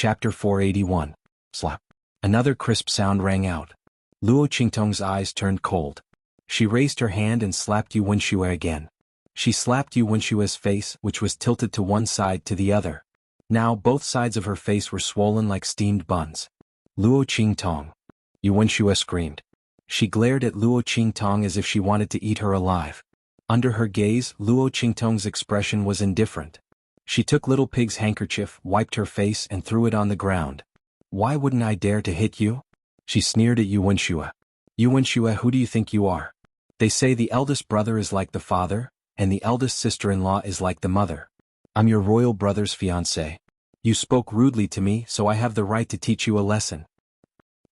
Chapter 481. Slap. Another crisp sound rang out. Luo Qingtong's eyes turned cold. She raised her hand and slapped Yu Wenxue again. She slapped Yu Wenshue's face, which was tilted to one side to the other. Now both sides of her face were swollen like steamed buns. Luo Qingtong. Yu Wenxue screamed. She glared at Luo Qingtong as if she wanted to eat her alive. Under her gaze, Luo Qingtong's expression was indifferent. She took Little Pig's handkerchief, wiped her face and threw it on the ground. Why wouldn't I dare to hit you? She sneered at Yu Wenxue. Yu Wenxue, who do you think you are? They say the eldest brother is like the father, and the eldest sister-in-law is like the mother. I'm your royal brother's fiancé. You spoke rudely to me, so I have the right to teach you a lesson.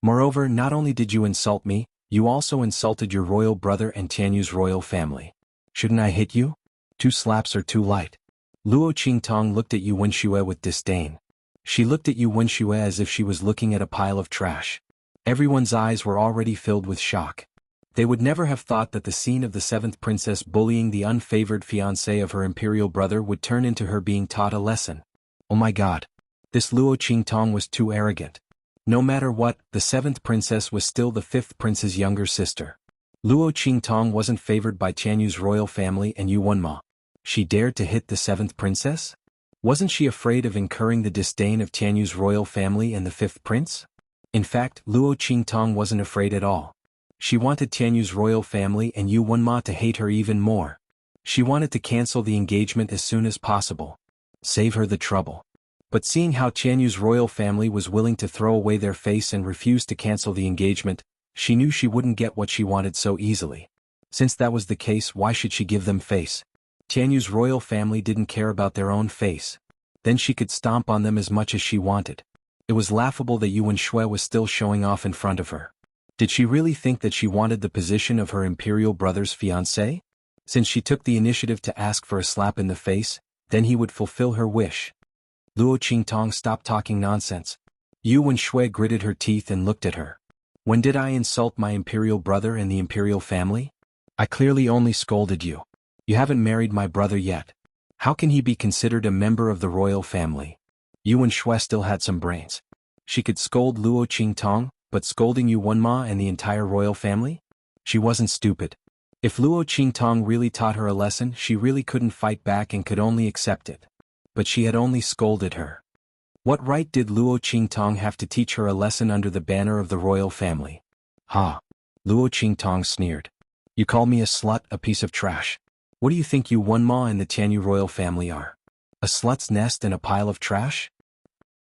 Moreover, not only did you insult me, you also insulted your royal brother and Tianyu's royal family. Shouldn't I hit you? 2 slaps are too light. Luo Qingtong looked at Yu Wenxue with disdain. She looked at Yu Wenxue as if she was looking at a pile of trash. Everyone's eyes were already filled with shock. They would never have thought that the scene of the 7th princess bullying the unfavored fiancé of her imperial brother would turn into her being taught a lesson. Oh my god. This Luo Qingtong was too arrogant. No matter what, the 7th princess was still the 5th prince's younger sister. Luo Qingtong wasn't favored by Tianyu's royal family and Yu Wenma. She dared to hit the 7th princess? Wasn't she afraid of incurring the disdain of Tianyu's royal family and the 5th prince? In fact, Luo Qingtong wasn't afraid at all. She wanted Tianyu's royal family and Yu Wenma to hate her even more. She wanted to cancel the engagement as soon as possible. Save her the trouble. But seeing how Tianyu's royal family was willing to throw away their face and refuse to cancel the engagement, she knew she wouldn't get what she wanted so easily. Since that was the case, why should she give them face? Tianyu's royal family didn't care about their own face. Then she could stomp on them as much as she wanted. It was laughable that Yu Wenxue was still showing off in front of her. Did she really think that she wanted the position of her imperial brother's fiancé? Since she took the initiative to ask for a slap in the face, then he would fulfill her wish. Luo Qingtong stopped talking nonsense. Yu Wenxue gritted her teeth and looked at her. When did I insult my imperial brother and the imperial family? I clearly only scolded you. You haven't married my brother yet. How can he be considered a member of the royal family? Yu Wenxue still had some brains. She could scold Luo Qingtong, but scolding Yu Wenma and the entire royal family? She wasn't stupid. If Luo Qingtong really taught her a lesson, she really couldn't fight back and could only accept it. But she had only scolded her. What right did Luo Qingtong have to teach her a lesson under the banner of the royal family? Ha! Luo Qingtong sneered. You call me a slut, a piece of trash. What do you think Yu Wenma and the Tianyu royal family are? A slut's nest and a pile of trash?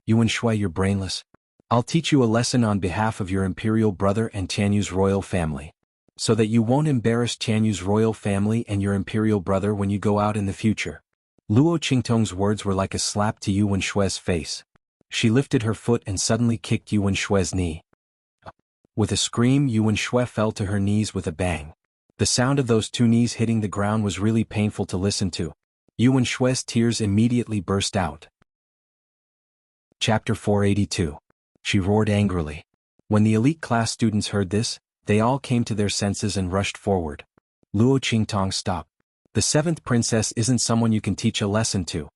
Yu Wenxue, you're brainless. I'll teach you a lesson on behalf of your imperial brother and Tianyu's royal family. So that you won't embarrass Tianyu's royal family and your imperial brother when you go out in the future. Luo Qingtong's words were like a slap to Yu Wenshue's face. She lifted her foot and suddenly kicked Yu Wenshue's knee. With a scream, Yu Wenxue fell to her knees with a bang. The sound of those 2 knees hitting the ground was really painful to listen to. Yu Wenshue's tears immediately burst out. Chapter 482. She roared angrily. When the elite class students heard this, they all came to their senses and rushed forward. Luo Qingtong stopped. The 7th princess isn't someone you can teach a lesson to.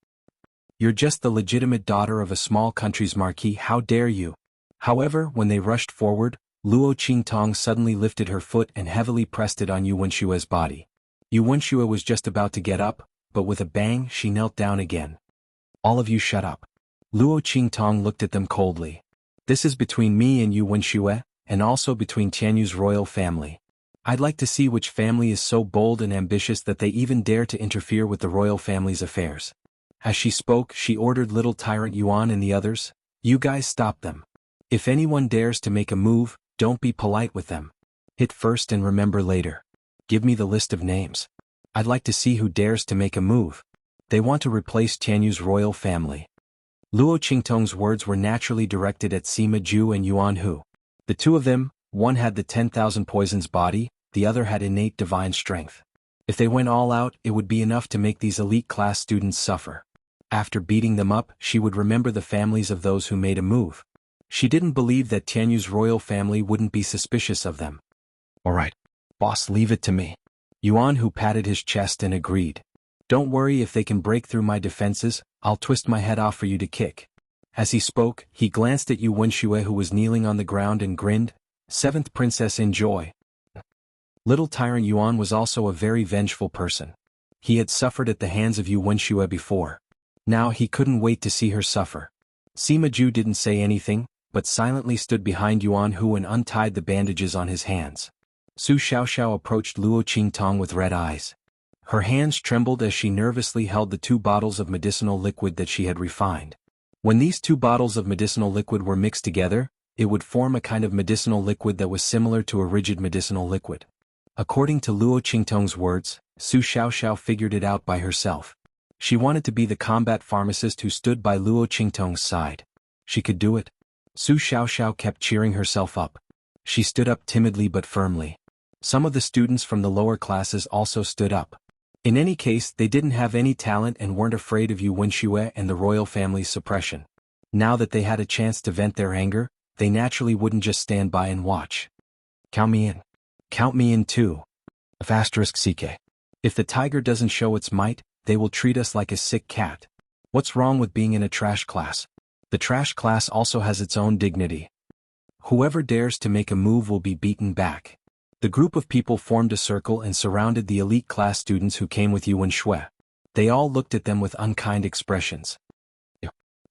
You're just the legitimate daughter of a small country's marquis, how dare you? However, when they rushed forward, Luo Qingtong suddenly lifted her foot and heavily pressed it on Yu Wenshue's body. Yu Wenxue was just about to get up, but with a bang she knelt down again. All of you shut up. Luo Qingtong looked at them coldly. This is between me and Yu Wenxue, and also between Tianyu's royal family. I'd like to see which family is so bold and ambitious that they even dare to interfere with the royal family's affairs. As she spoke, she ordered little tyrant Yuan and the others, you guys stop them. If anyone dares to make a move, don't be polite with them. Hit first and remember later. Give me the list of names. I'd like to see who dares to make a move. They want to replace Tianyu's royal family. Luo Qingtong's words were naturally directed at Sima Ju and Yuan Hu. The 2 of them, one had the 10,000 poisons body, the other had innate divine strength. If they went all out, it would be enough to make these elite class students suffer. After beating them up, she would remember the families of those who made a move. She didn't believe that Tianyu's royal family wouldn't be suspicious of them. Alright, boss, leave it to me. Yuan Hu patted his chest and agreed. Don't worry, if they can break through my defenses, I'll twist my head off for you to kick. As he spoke, he glanced at Yu Wenxue who was kneeling on the ground and grinned. Seventh princess, enjoy. Little tyrant Yuan was also a very vengeful person. He had suffered at the hands of Yu Wenxue before. Now he couldn't wait to see her suffer. Sima Ju didn't say anything, but silently stood behind Yuan Hu and untied the bandages on his hands. Su Xiaoxiao approached Luo Qingtong with red eyes. Her hands trembled as she nervously held the 2 bottles of medicinal liquid that she had refined. When these 2 bottles of medicinal liquid were mixed together, it would form a kind of medicinal liquid that was similar to a rigid medicinal liquid. According to Luo Qingtong's words, Su Xiaoxiao figured it out by herself. She wanted to be the combat pharmacist who stood by Luo Qingtong's side. She could do it. Su Xiaoxiao kept cheering herself up. She stood up timidly but firmly. Some of the students from the lower classes also stood up. In any case, they didn't have any talent and weren't afraid of Yu Wenxue and the royal family's suppression. Now that they had a chance to vent their anger, they naturally wouldn't just stand by and watch. Count me in. Count me in too. *CK. If the tiger doesn't show its might, they will treat us like a sick cat. What's wrong with being in a trash class? The trash class also has its own dignity. Whoever dares to make a move will be beaten back. The group of people formed a circle and surrounded the elite class students who came with Yu Wenxue. They all looked at them with unkind expressions.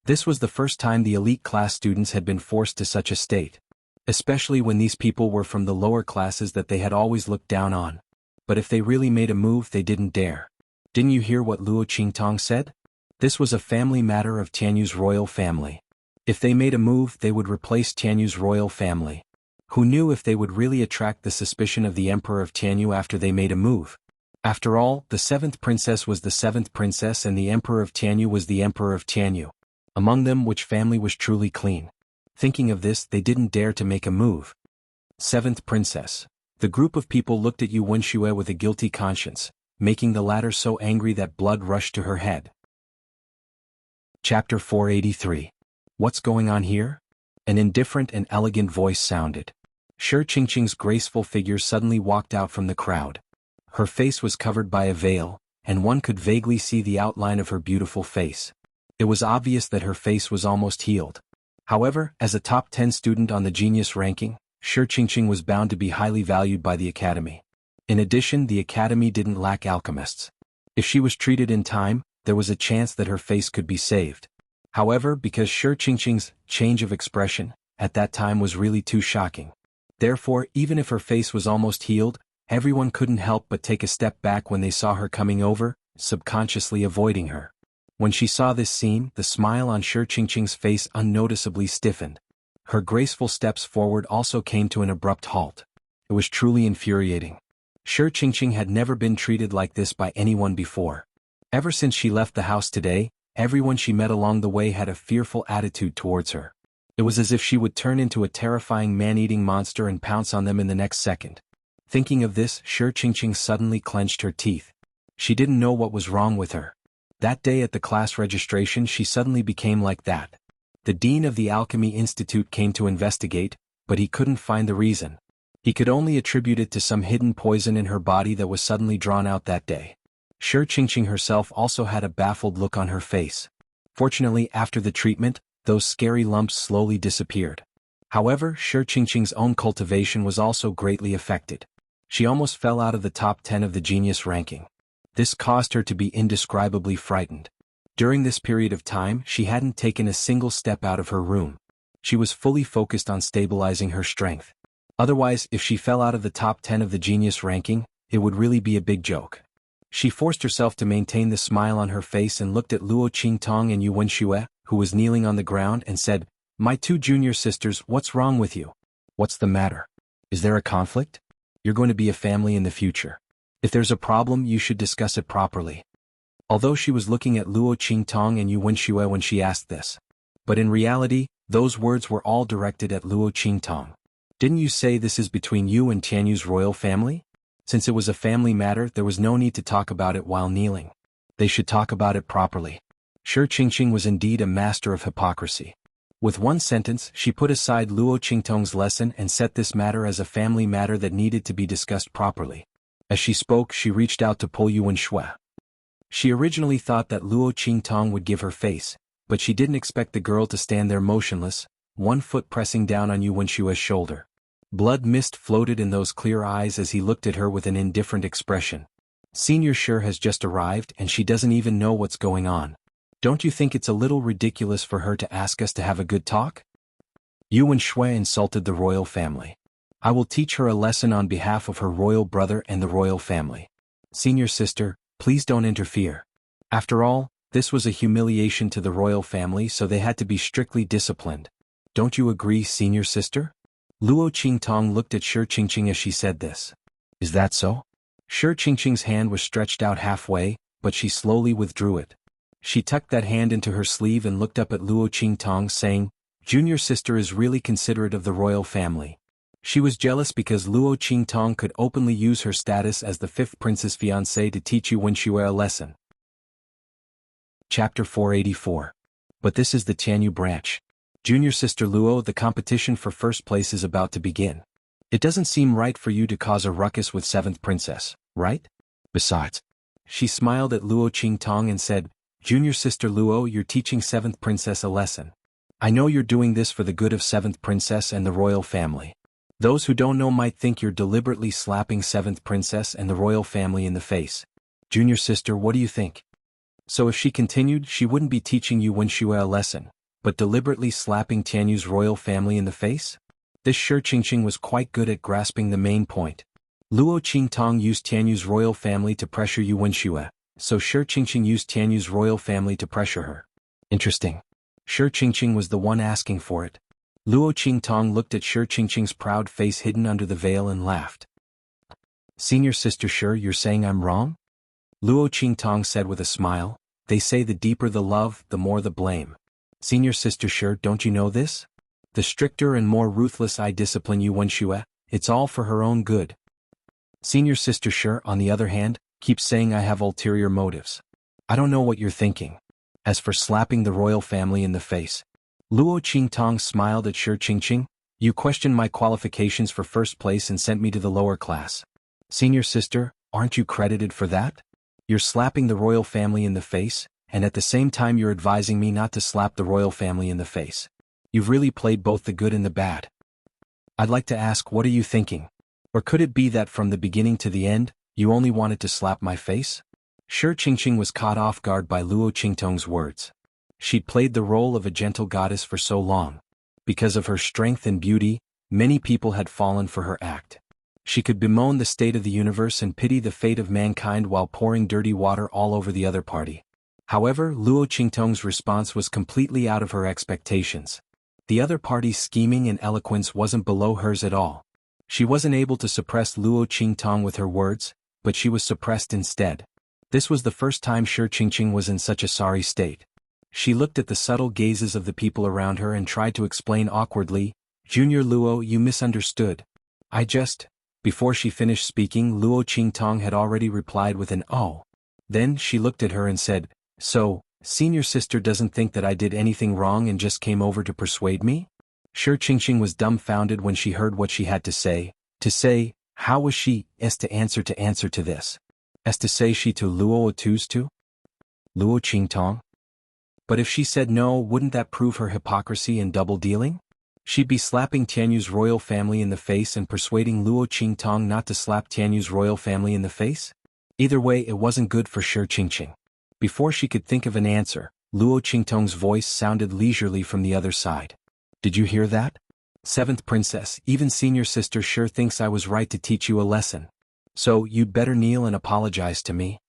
This was the first time the elite class students had been forced to such a state. Especially when these people were from the lower classes that they had always looked down on. But if they really made a move, they didn't dare. Didn't you hear what Luo Qingtong said? This was a family matter of Tianyu's royal family. If they made a move, they would replace Tianyu's royal family. Who knew if they would really attract the suspicion of the Emperor of Tianyu after they made a move? After all, the 7th princess was the 7th princess and the Emperor of Tianyu was the Emperor of Tianyu. Among them, which family was truly clean? Thinking of this, they didn't dare to make a move. 7th princess. The group of people looked at Yu Wenxue with a guilty conscience, making the latter so angry that blood rushed to her head. Chapter 483. What's going on here? An indifferent and elegant voice sounded. Shi Qingqing's graceful figure suddenly walked out from the crowd. Her face was covered by a veil, and one could vaguely see the outline of her beautiful face. It was obvious that her face was almost healed. However, as a top 10 student on the genius ranking, Shi Qingqing was bound to be highly valued by the academy. In addition, the academy didn't lack alchemists. If she was treated in time, there was a chance that her face could be saved. However, because Shi Qingqing's change of expression at that time was really too shocking. Therefore, even if her face was almost healed, everyone couldn't help but take a step back when they saw her coming over, subconsciously avoiding her. When she saw this scene, the smile on Shi Qingqing's face unnoticeably stiffened. Her graceful steps forward also came to an abrupt halt. It was truly infuriating. Shi Qingqing had never been treated like this by anyone before. Ever since she left the house today, everyone she met along the way had a fearful attitude towards her. It was as if she would turn into a terrifying man-eating monster and pounce on them in the next second. Thinking of this, Shi Qingqing suddenly clenched her teeth. She didn't know what was wrong with her. That day at the class registration she suddenly became like that. The dean of the Alchemy Institute came to investigate, but he couldn't find the reason. He could only attribute it to some hidden poison in her body that was suddenly drawn out that day. Shi Qingqing herself also had a baffled look on her face. Fortunately, after the treatment, those scary lumps slowly disappeared. However, Shi Qingqing's own cultivation was also greatly affected. She almost fell out of the top 10 of the genius ranking. This caused her to be indescribably frightened. During this period of time, she hadn't taken a single step out of her room. She was fully focused on stabilizing her strength. Otherwise, if she fell out of the top 10 of the genius ranking, it would really be a big joke. She forced herself to maintain the smile on her face and looked at Luo Qingtong and Yu Wenxue, who was kneeling on the ground, and said, "My 2 junior sisters, what's wrong with you? What's the matter? Is there a conflict? You're going to be a family in the future. If there's a problem, you should discuss it properly." Although she was looking at Luo Qingtong and Yu Wenxue when she asked this. But in reality, those words were all directed at Luo Qingtong. "Didn't you say this is between you and Tianyu's royal family? Since it was a family matter, there was no need to talk about it while kneeling. They should talk about it properly." Shi Qingqing was indeed a master of hypocrisy. With one sentence, she put aside Luo Qingtong's lesson and set this matter as a family matter that needed to be discussed properly. As she spoke, she reached out to pull Yu Wenxue. She originally thought that Luo Qingtong would give her face, but she didn't expect the girl to stand there motionless, one foot pressing down on Yu Wenshua's shoulder. Blood mist floated in those clear eyes as he looked at her with an indifferent expression. Senior Sure has just arrived and she doesn't even know what's going on. Don't you think it's a little ridiculous for her to ask us to have a good talk? Yu Wenshue insulted the royal family. I will teach her a lesson on behalf of her royal brother and the royal family. Senior sister, please don't interfere. After all, this was a humiliation to the royal family, so they had to be strictly disciplined. Don't you agree, senior sister? Luo Qingtong looked at Shi Qingqing as she said this. Is that so? Shi Qingqing's hand was stretched out halfway, but she slowly withdrew it. She tucked that hand into her sleeve and looked up at Luo Qingtong, saying, Junior sister is really considerate of the royal family. She was jealous because Luo Qingtong could openly use her status as the fifth prince's fiancée to teach Yu Wenshue a lesson. Chapter 484. But this is the Tianyu branch. Junior sister Luo, the competition for first place is about to begin. It doesn't seem right for you to cause a ruckus with 7th princess, right? Besides. She smiled at Luo Qingtong and said, Junior sister Luo, you're teaching 7th princess a lesson. I know you're doing this for the good of 7th princess and the royal family. Those who don't know might think you're deliberately slapping 7th princess and the royal family in the face. Junior sister, what do you think? So if she continued, she wouldn't be teaching Yu Wenshue a lesson, but deliberately slapping Tianyu's royal family in the face? This Shi Qingqing was quite good at grasping the main point. Luo Qingtong used Tianyu's royal family to pressure Yu Wenshue, so Shi Qingqing used Tianyu's royal family to pressure her. Interesting. Shi Qingqing was the one asking for it. Luo Qingtong looked at Shi Qingqing's proud face hidden under the veil and laughed. Senior sister Shi, you're saying I'm wrong? Luo Qingtong said with a smile, they say the deeper the love, the more the blame. Senior sister Shi, don't you know this? The stricter and more ruthless I discipline Yu Wenshue, it's all for her own good. Senior sister Shi, on the other hand, keeps saying I have ulterior motives. I don't know what you're thinking. As for slapping the royal family in the face, Luo Qingtong smiled at Shi Qingqing. You questioned my qualifications for first place and sent me to the lower class. Senior sister, aren't you credited for that? You're slapping the royal family in the face, and at the same time you're advising me not to slap the royal family in the face. You've really played both the good and the bad. I'd like to ask, what are you thinking? Or could it be that from the beginning to the end, you only wanted to slap my face? Shi Qingqing was caught off guard by Luo Qingtong's words. She'd played the role of a gentle goddess for so long. Because of her strength and beauty, many people had fallen for her act. She could bemoan the state of the universe and pity the fate of mankind while pouring dirty water all over the other party. However, Luo Qingtong's response was completely out of her expectations. The other party's scheming and eloquence wasn't below hers at all. She wasn't able to suppress Luo Qingtong with her words, but she was suppressed instead. This was the first time Shi Qingqing was in such a sorry state. She looked at the subtle gazes of the people around her and tried to explain awkwardly, Junior Luo, you misunderstood. Before she finished speaking, Luo Qingtong had already replied with an oh. Then she looked at her and said, so, senior sister doesn't think that I did anything wrong and just came over to persuade me? Shi Qingqing was dumbfounded when she heard what she had to say. How was she to answer to this? As to say she to Luo Atuz to? Luo Qingtong? But if she said no, wouldn't that prove her hypocrisy and double-dealing? She'd be slapping Tianyu's royal family in the face and persuading Luo Qingtong not to slap Tianyu's royal family in the face? Either way, it wasn't good for Shi Qingqing. Before she could think of an answer, Luo Qingtong's voice sounded leisurely from the other side. Did you hear that? 7th princess, even senior sister Shi thinks I was right to teach you a lesson. So, you'd better kneel and apologize to me.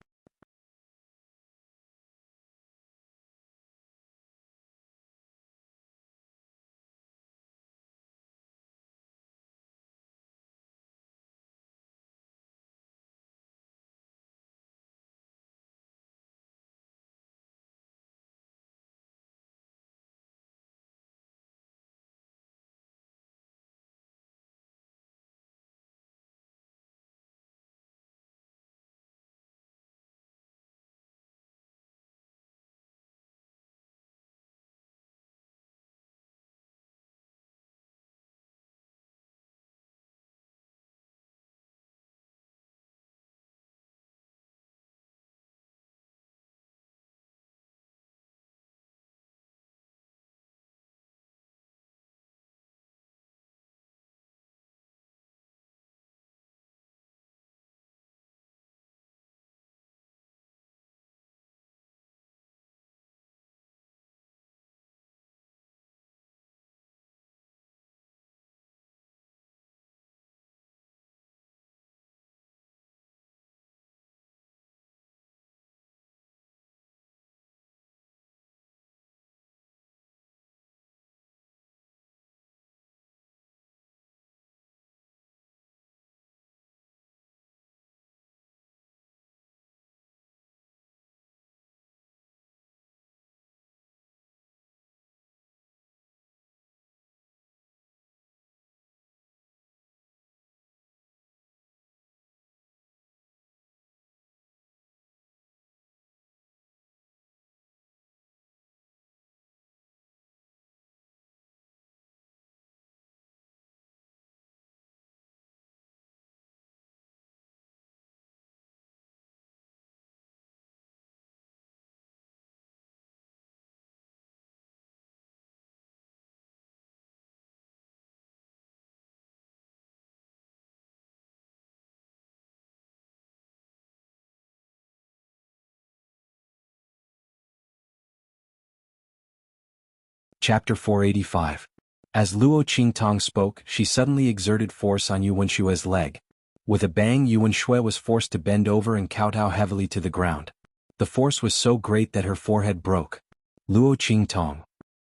Chapter 485. As Luo Qingtong spoke, she suddenly exerted force on Yuan Shue's leg. With a bang, Yuan Shui was forced to bend over and kowtow heavily to the ground. The force was so great that her forehead broke. Luo Qingtong.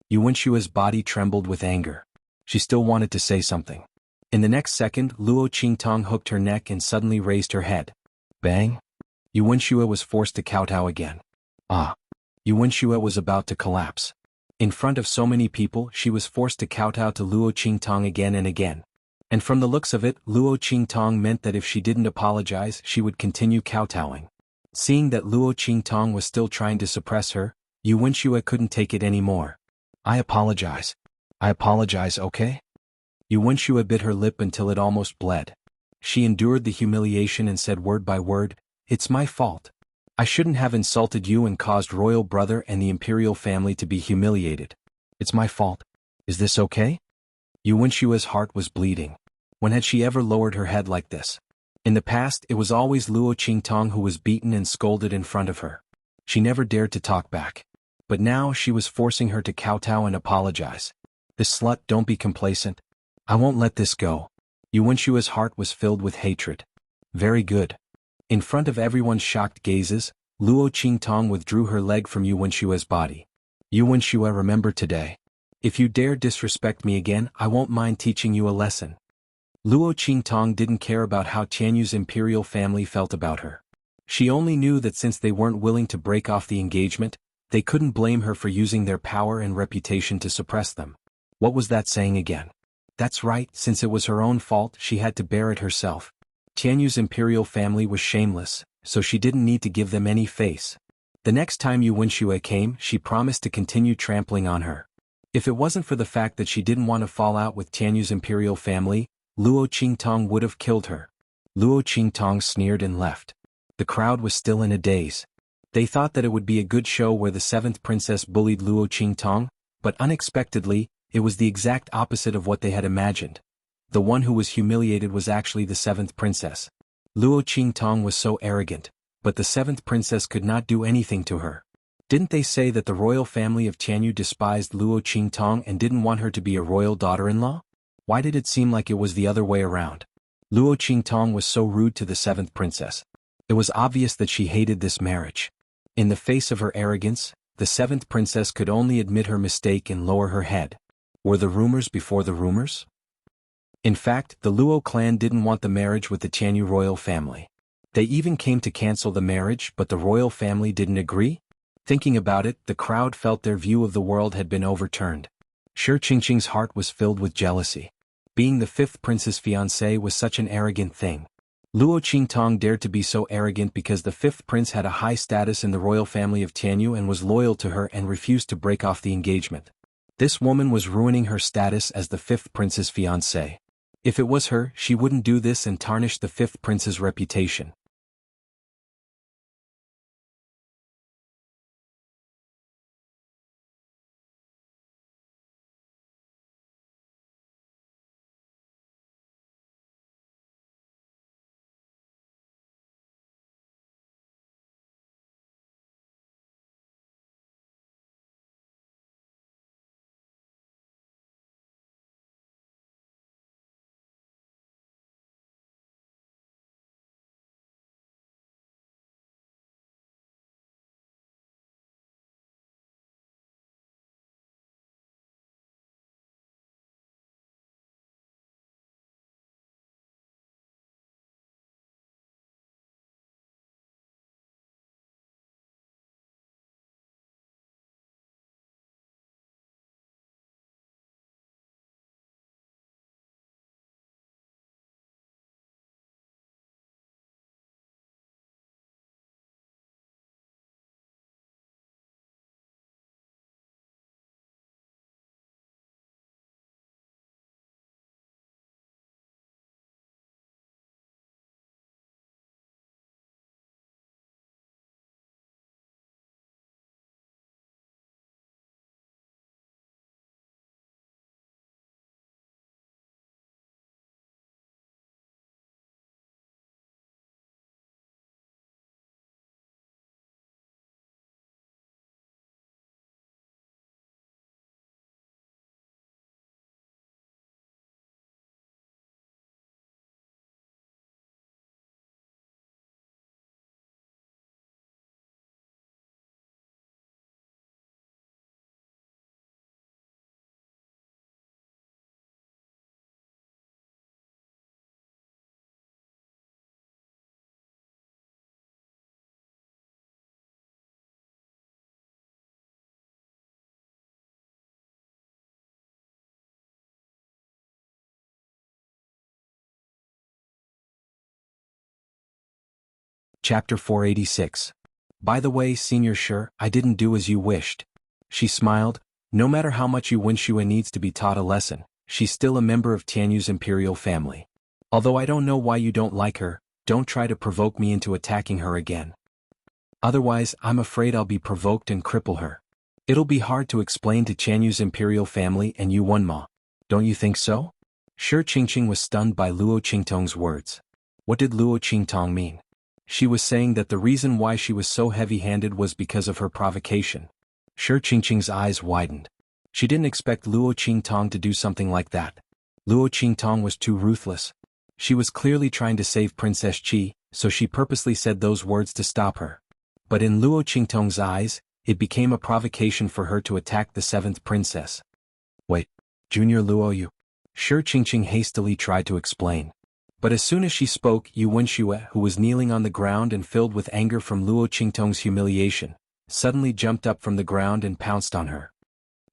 Yuan Shue's body trembled with anger. She still wanted to say something. In the next second, Luo Qingtong hooked her neck and suddenly raised her head. Bang! Yuan Shui was forced to kowtow again. Ah! Yuan Shui was about to collapse. In front of so many people, she was forced to kowtow to Luo Qingtong again and again. And from the looks of it, Luo Qingtong meant that if she didn't apologize, she would continue kowtowing. Seeing that Luo Qingtong was still trying to suppress her, Yuan Shui couldn't take it anymore. I apologize. I apologize, okay? Yuan Shui bit her lip until it almost bled. She endured the humiliation and said word by word, "It's my fault. I shouldn't have insulted you and caused royal brother and the imperial family to be humiliated. It's my fault. Is this okay?" Yuan Shui's heart was bleeding. When had she ever lowered her head like this? In the past, it was always Luo Qingtong who was beaten and scolded in front of her. She never dared to talk back. But now she was forcing her to kowtow and apologize. "This slut, don't be complacent. I won't let this go." Yuan Shui's heart was filled with hatred. Very good. In front of everyone's shocked gazes, Luo Qingtong withdrew her leg from Yuan Shui's body. "Yuan Shui, remember today. If you dare disrespect me again, I won't mind teaching you a lesson." Luo Qingtong didn't care about how Tianyu's imperial family felt about her. She only knew that since they weren't willing to break off the engagement, they couldn't blame her for using their power and reputation to suppress them. What was that saying again? That's right, since it was her own fault, she had to bear it herself. Tianyu's imperial family was shameless, so she didn't need to give them any face. The next time Yuan Shui came, she promised to continue trampling on her. If it wasn't for the fact that she didn't want to fall out with Tianyu's imperial family, Luo Qingtong would have killed her. Luo Qingtong sneered and left. The crowd was still in a daze. They thought that it would be a good show where the seventh princess bullied Luo Qingtong, but unexpectedly, it was the exact opposite of what they had imagined. The one who was humiliated was actually the seventh princess. Luo Qingtong was so arrogant, but the seventh princess could not do anything to her. Didn't they say that the royal family of Tianyu despised Luo Qingtong and didn't want her to be a royal daughter-in-law? Why did it seem like it was the other way around? Luo Qingtong was so rude to the seventh princess. It was obvious that she hated this marriage. In the face of her arrogance, the seventh princess could only admit her mistake and lower her head. Were the rumors before the rumors? In fact, the Luo clan didn't want the marriage with the Tianyu royal family. They even came to cancel the marriage, but the royal family didn't agree? Thinking about it, the crowd felt their view of the world had been overturned. Shi Qingqing's heart was filled with jealousy. Being the fifth prince's fiancé was such an arrogant thing. Luo Qingtong dared to be so arrogant because the fifth prince had a high status in the royal family of Tianyu and was loyal to her and refused to break off the engagement. This woman was ruining her status as the fifth prince's fiancé. If it was her, she wouldn't do this and tarnish the fifth prince's reputation. Chapter 486. By the way, Senior Shi, I didn't do as you wished. She smiled. No matter how much Yu Wenxue needs to be taught a lesson, she's still a member of Tianyu's imperial family. Although I don't know why you don't like her, don't try to provoke me into attacking her again. Otherwise, I'm afraid I'll be provoked and cripple her. It'll be hard to explain to Tianyu's imperial family and Yu Wenma. Don't you think so? Shi Qingqing was stunned by Luo Qingtong's words. What did Luo Qingtong mean? She was saying that the reason why she was so heavy-handed was because of her provocation. Shi Qingqing's eyes widened. She didn't expect Luo Qingtong to do something like that. Luo Qingtong was too ruthless. She was clearly trying to save Princess Qi, so she purposely said those words to stop her. But in Luo Qingtong's eyes, it became a provocation for her to attack the seventh princess. Wait, Junior Luo Yu. Shi Qingqing hastily tried to explain. But as soon as she spoke, Yu Wenxue, who was kneeling on the ground and filled with anger from Luo Qingtong's humiliation, suddenly jumped up from the ground and pounced on her.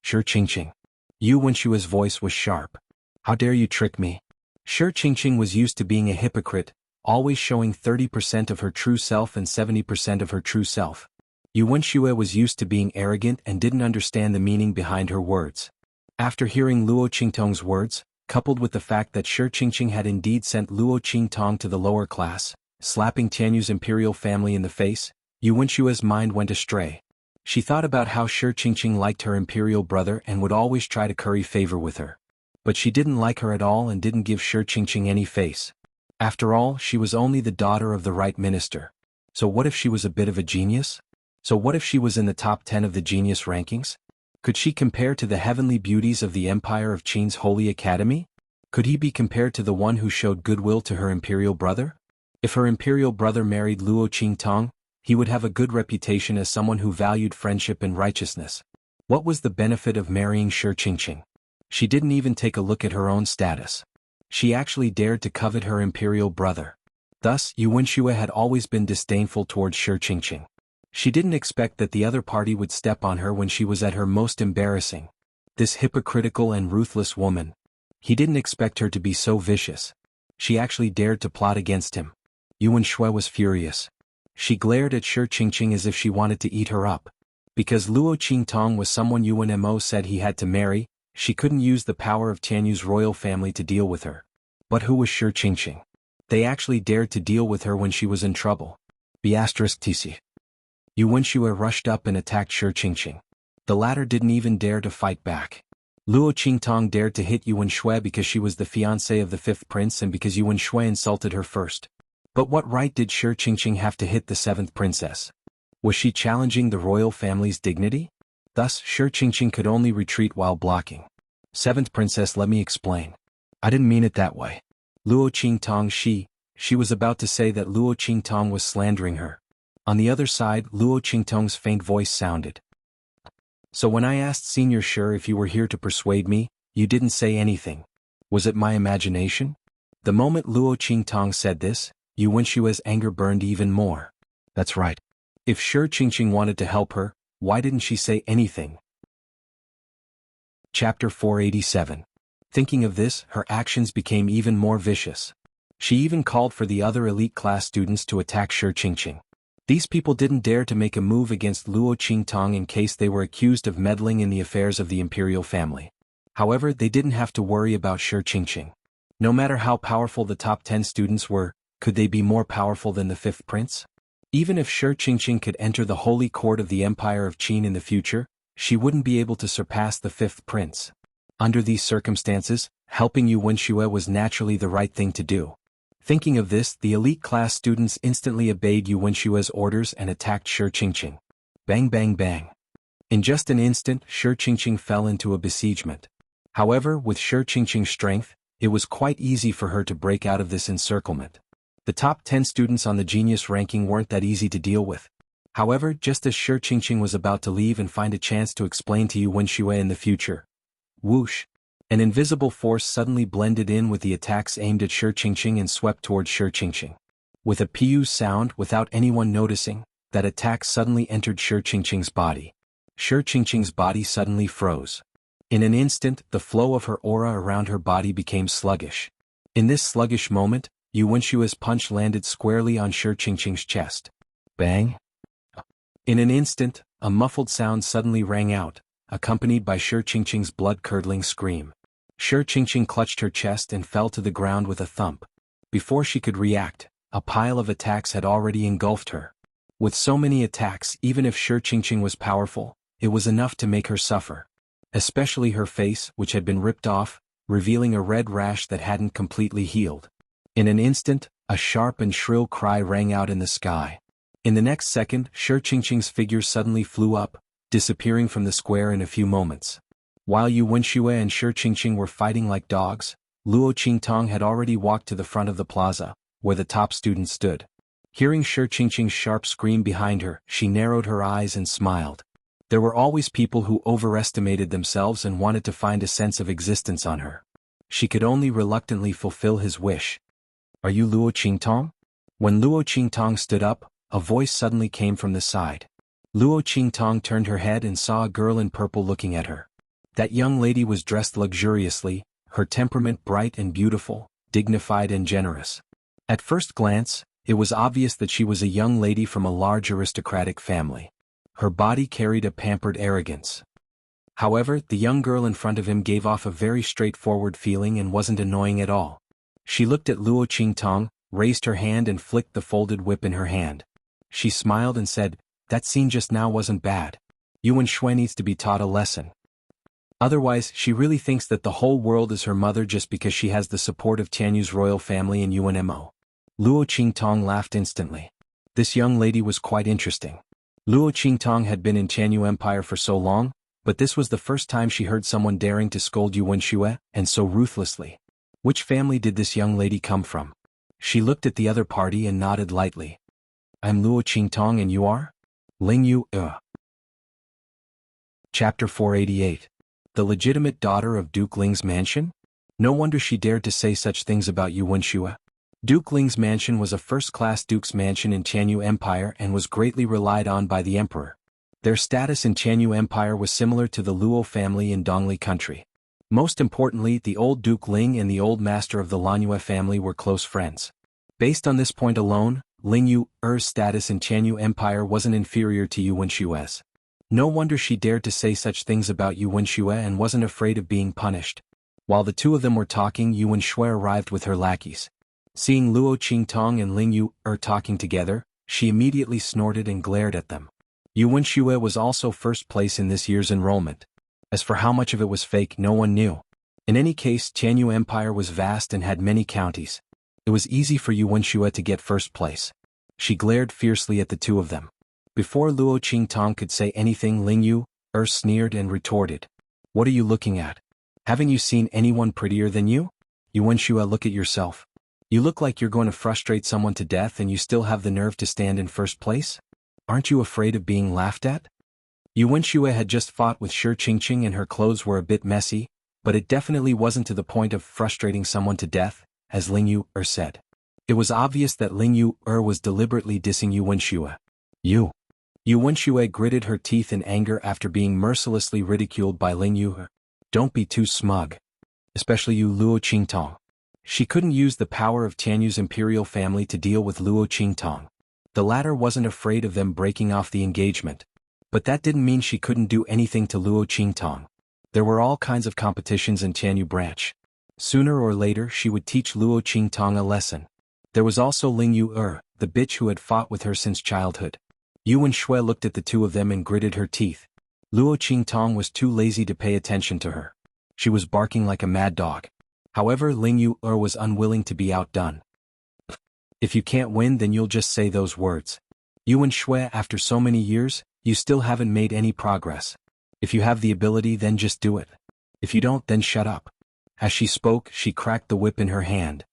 Shi Qingqing. Yu Wenshue's voice was sharp. How dare you trick me? Shi Qingqing was used to being a hypocrite, always showing 30% of her true self and 70% of her true self. Yu Wenxue was used to being arrogant and didn't understand the meaning behind her words. After hearing Luo Qingtong's words, coupled with the fact that Shi Qingqing had indeed sent Luo Qingtong to the lower class, slapping Tianyu's imperial family in the face, Yu Wenshue's mind went astray. She thought about how Shi Qingqing liked her imperial brother and would always try to curry favor with her. But she didn't like her at all and didn't give Shi Qingqing any face. After all, she was only the daughter of the right minister. So what if she was a bit of a genius? So what if she was in the top 10 of the genius rankings? Could she compare to the heavenly beauties of the empire of Qin's holy academy? Could he be compared to the one who showed goodwill to her imperial brother? If her imperial brother married Luo Qingtong, he would have a good reputation as someone who valued friendship and righteousness. What was the benefit of marrying Shi Qingqing? She didn't even take a look at her own status. She actually dared to covet her imperial brother. Thus, Yu Wenxue had always been disdainful towards Shi Qingqing. She didn't expect that the other party would step on her when she was at her most embarrassing. This hypocritical and ruthless woman. He didn't expect her to be so vicious. She actually dared to plot against him. Yu Wenxue was furious. She glared at Shi Qingqing as if she wanted to eat her up. Because Luo Qingtong was someone Yu Wenmo said he had to marry, she couldn't use the power of Tianyu's royal family to deal with her. But who was Shi Qingqing? They actually dared to deal with her when she was in trouble. B*TC. Yu Wenxue rushed up and attacked Shi Qingqing. The latter didn't even dare to fight back. Luo Qingtong dared to hit Yu Wenxue because she was the fiancée of the fifth prince and because Yu Wenxue insulted her first. But what right did Shi Qingqing have to hit the seventh princess? Was she challenging the royal family's dignity? Thus, Shi Qingqing could only retreat while blocking. Seventh princess, let me explain. I didn't mean it that way. Luo Qingtong she was about to say that Luo Qingtong was slandering her. On the other side, Luo Qingtong's faint voice sounded. So when I asked Senior Shi if you were here to persuade me, you didn't say anything. Was it my imagination? The moment Luo Qingtong said this, Yu Wenshue's anger burned even more. That's right. If Shi Qingqing wanted to help her, why didn't she say anything? Chapter 487. Thinking of this, her actions became even more vicious. She even called for the other elite class students to attack Shi Qingqing. These people didn't dare to make a move against Luo Qingtong in case they were accused of meddling in the affairs of the imperial family. However, they didn't have to worry about Shi Qingqing. No matter how powerful the top 10 students were, could they be more powerful than the fifth prince? Even if Shi Qingqing could enter the holy court of the Empire of Qin in the future, she wouldn't be able to surpass the fifth prince. Under these circumstances, helping Yu Wenxue was naturally the right thing to do. Thinking of this, the elite class students instantly obeyed Yu Wenshue's orders and attacked Shi Qingqing. Bang bang bang. In just an instant, Shi Qingqing fell into a besiegement. However, with Shi Qingqing's strength, it was quite easy for her to break out of this encirclement. The top 10 students on the genius ranking weren't that easy to deal with. However, just as Shi Qingqing was about to leave and find a chance to explain to Yu Wenxue in the future, whoosh! An invisible force suddenly blended in with the attacks aimed at Shi Qingqing and swept towards Shi Qingqing. With a pew sound without anyone noticing, that attack suddenly entered Shi Qingqing's body. Shi Qingqing's body suddenly froze. In an instant, the flow of her aura around her body became sluggish. In this sluggish moment, Yu Wenshua's punch landed squarely on Shi Qingqing's chest. Bang! In an instant, a muffled sound suddenly rang out, accompanied by Shi Qingqing's blood-curdling scream. Shi Qingqing clutched her chest and fell to the ground with a thump. Before she could react, a pile of attacks had already engulfed her. With so many attacks, even if Shi Qingqing was powerful, it was enough to make her suffer. Especially her face, which had been ripped off, revealing a red rash that hadn't completely healed. In an instant, a sharp and shrill cry rang out in the sky. In the next second, Shi Qingqing's figure suddenly flew up, disappearing from the square in a few moments. While Yu Wenxue and Shi Qingqing were fighting like dogs, Luo Qingtong had already walked to the front of the plaza, where the top student stood. Hearing Shi Qingqing's sharp scream behind her, she narrowed her eyes and smiled. There were always people who overestimated themselves and wanted to find a sense of existence on her. She could only reluctantly fulfill his wish. "Are you Luo Qingtong?" When Luo Qingtong stood up, a voice suddenly came from the side. Luo Qingtong turned her head and saw a girl in purple looking at her. That young lady was dressed luxuriously, her temperament bright and beautiful, dignified and generous. At first glance, it was obvious that she was a young lady from a large aristocratic family. Her body carried a pampered arrogance. However, the young girl in front of him gave off a very straightforward feeling and wasn't annoying at all. She looked at Luo Qingtong, raised her hand and flicked the folded whip in her hand. She smiled and said, "That scene just now wasn't bad. Yuan Shui needs to be taught a lesson. Otherwise, she really thinks that the whole world is her mother just because she has the support of Tianyu's royal family and UNMO." Luo Qingtong laughed instantly. This young lady was quite interesting. Luo Qingtong had been in Tianyu Empire for so long, but this was the first time she heard someone daring to scold Yu Wenxue, and so ruthlessly. Which family did this young lady come from? She looked at the other party and nodded lightly. "I'm Luo Qingtong and you are?" "Ling Yu, Chapter 488. The legitimate daughter of Duke Ling's mansion? No wonder she dared to say such things about Yu Wenxue. Duke Ling's mansion was a first-class duke's mansion in Tianyu Empire and was greatly relied on by the emperor. Their status in Tianyu Empire was similar to the Luo family in Dongli country. Most importantly, the old Duke Ling and the old master of the Lanyue family were close friends. Based on this point alone, Ling Yu's status in Tianyu Empire wasn't inferior to Yu Wenshue's. No wonder she dared to say such things about Yu Wenxue and wasn't afraid of being punished. While the two of them were talking, Yu Wenxue arrived with her lackeys. Seeing Luo Qingtong and Ling Yu talking together, she immediately snorted and glared at them. Yu Wenxue was also first place in this year's enrollment. As for how much of it was fake, no one knew. In any case, Tianyu Empire was vast and had many counties. It was easy for Yu Wenxue to get first place. She glared fiercely at the two of them. Before Luo Qingtong could say anything, Ling Yu sneered and retorted. "What are you looking at? Haven't you seen anyone prettier than you? Yu Wenxue, look at yourself. You look like you're going to frustrate someone to death and you still have the nerve to stand in first place? Aren't you afraid of being laughed at?" Yu Wenxue had just fought with Shi Qingqing and her clothes were a bit messy, but it definitely wasn't to the point of frustrating someone to death, as Ling Yu said. It was obvious that Ling Yu was deliberately dissing Yu Wenxue. Yu Wenxue gritted her teeth in anger after being mercilessly ridiculed by Ling Yu. "Don't be too smug. Especially you, Luo Qingtong." She couldn't use the power of Tianyu's imperial family to deal with Luo Qingtong. The latter wasn't afraid of them breaking off the engagement. But that didn't mean she couldn't do anything to Luo Qingtong. There were all kinds of competitions in Tianyu branch. Sooner or later she would teach Luo Qingtong a lesson. There was also Ling Yu the bitch who had fought with her since childhood. Yu Wenxue looked at the two of them and gritted her teeth. Luo Qingtong was too lazy to pay attention to her. She was barking like a mad dog. However, Ling Yu was unwilling to be outdone. "If you can't win, then you'll just say those words. Yu Wenxue, after so many years, you still haven't made any progress. If you have the ability, then just do it. If you don't, then shut up." As she spoke, she cracked the whip in her hand.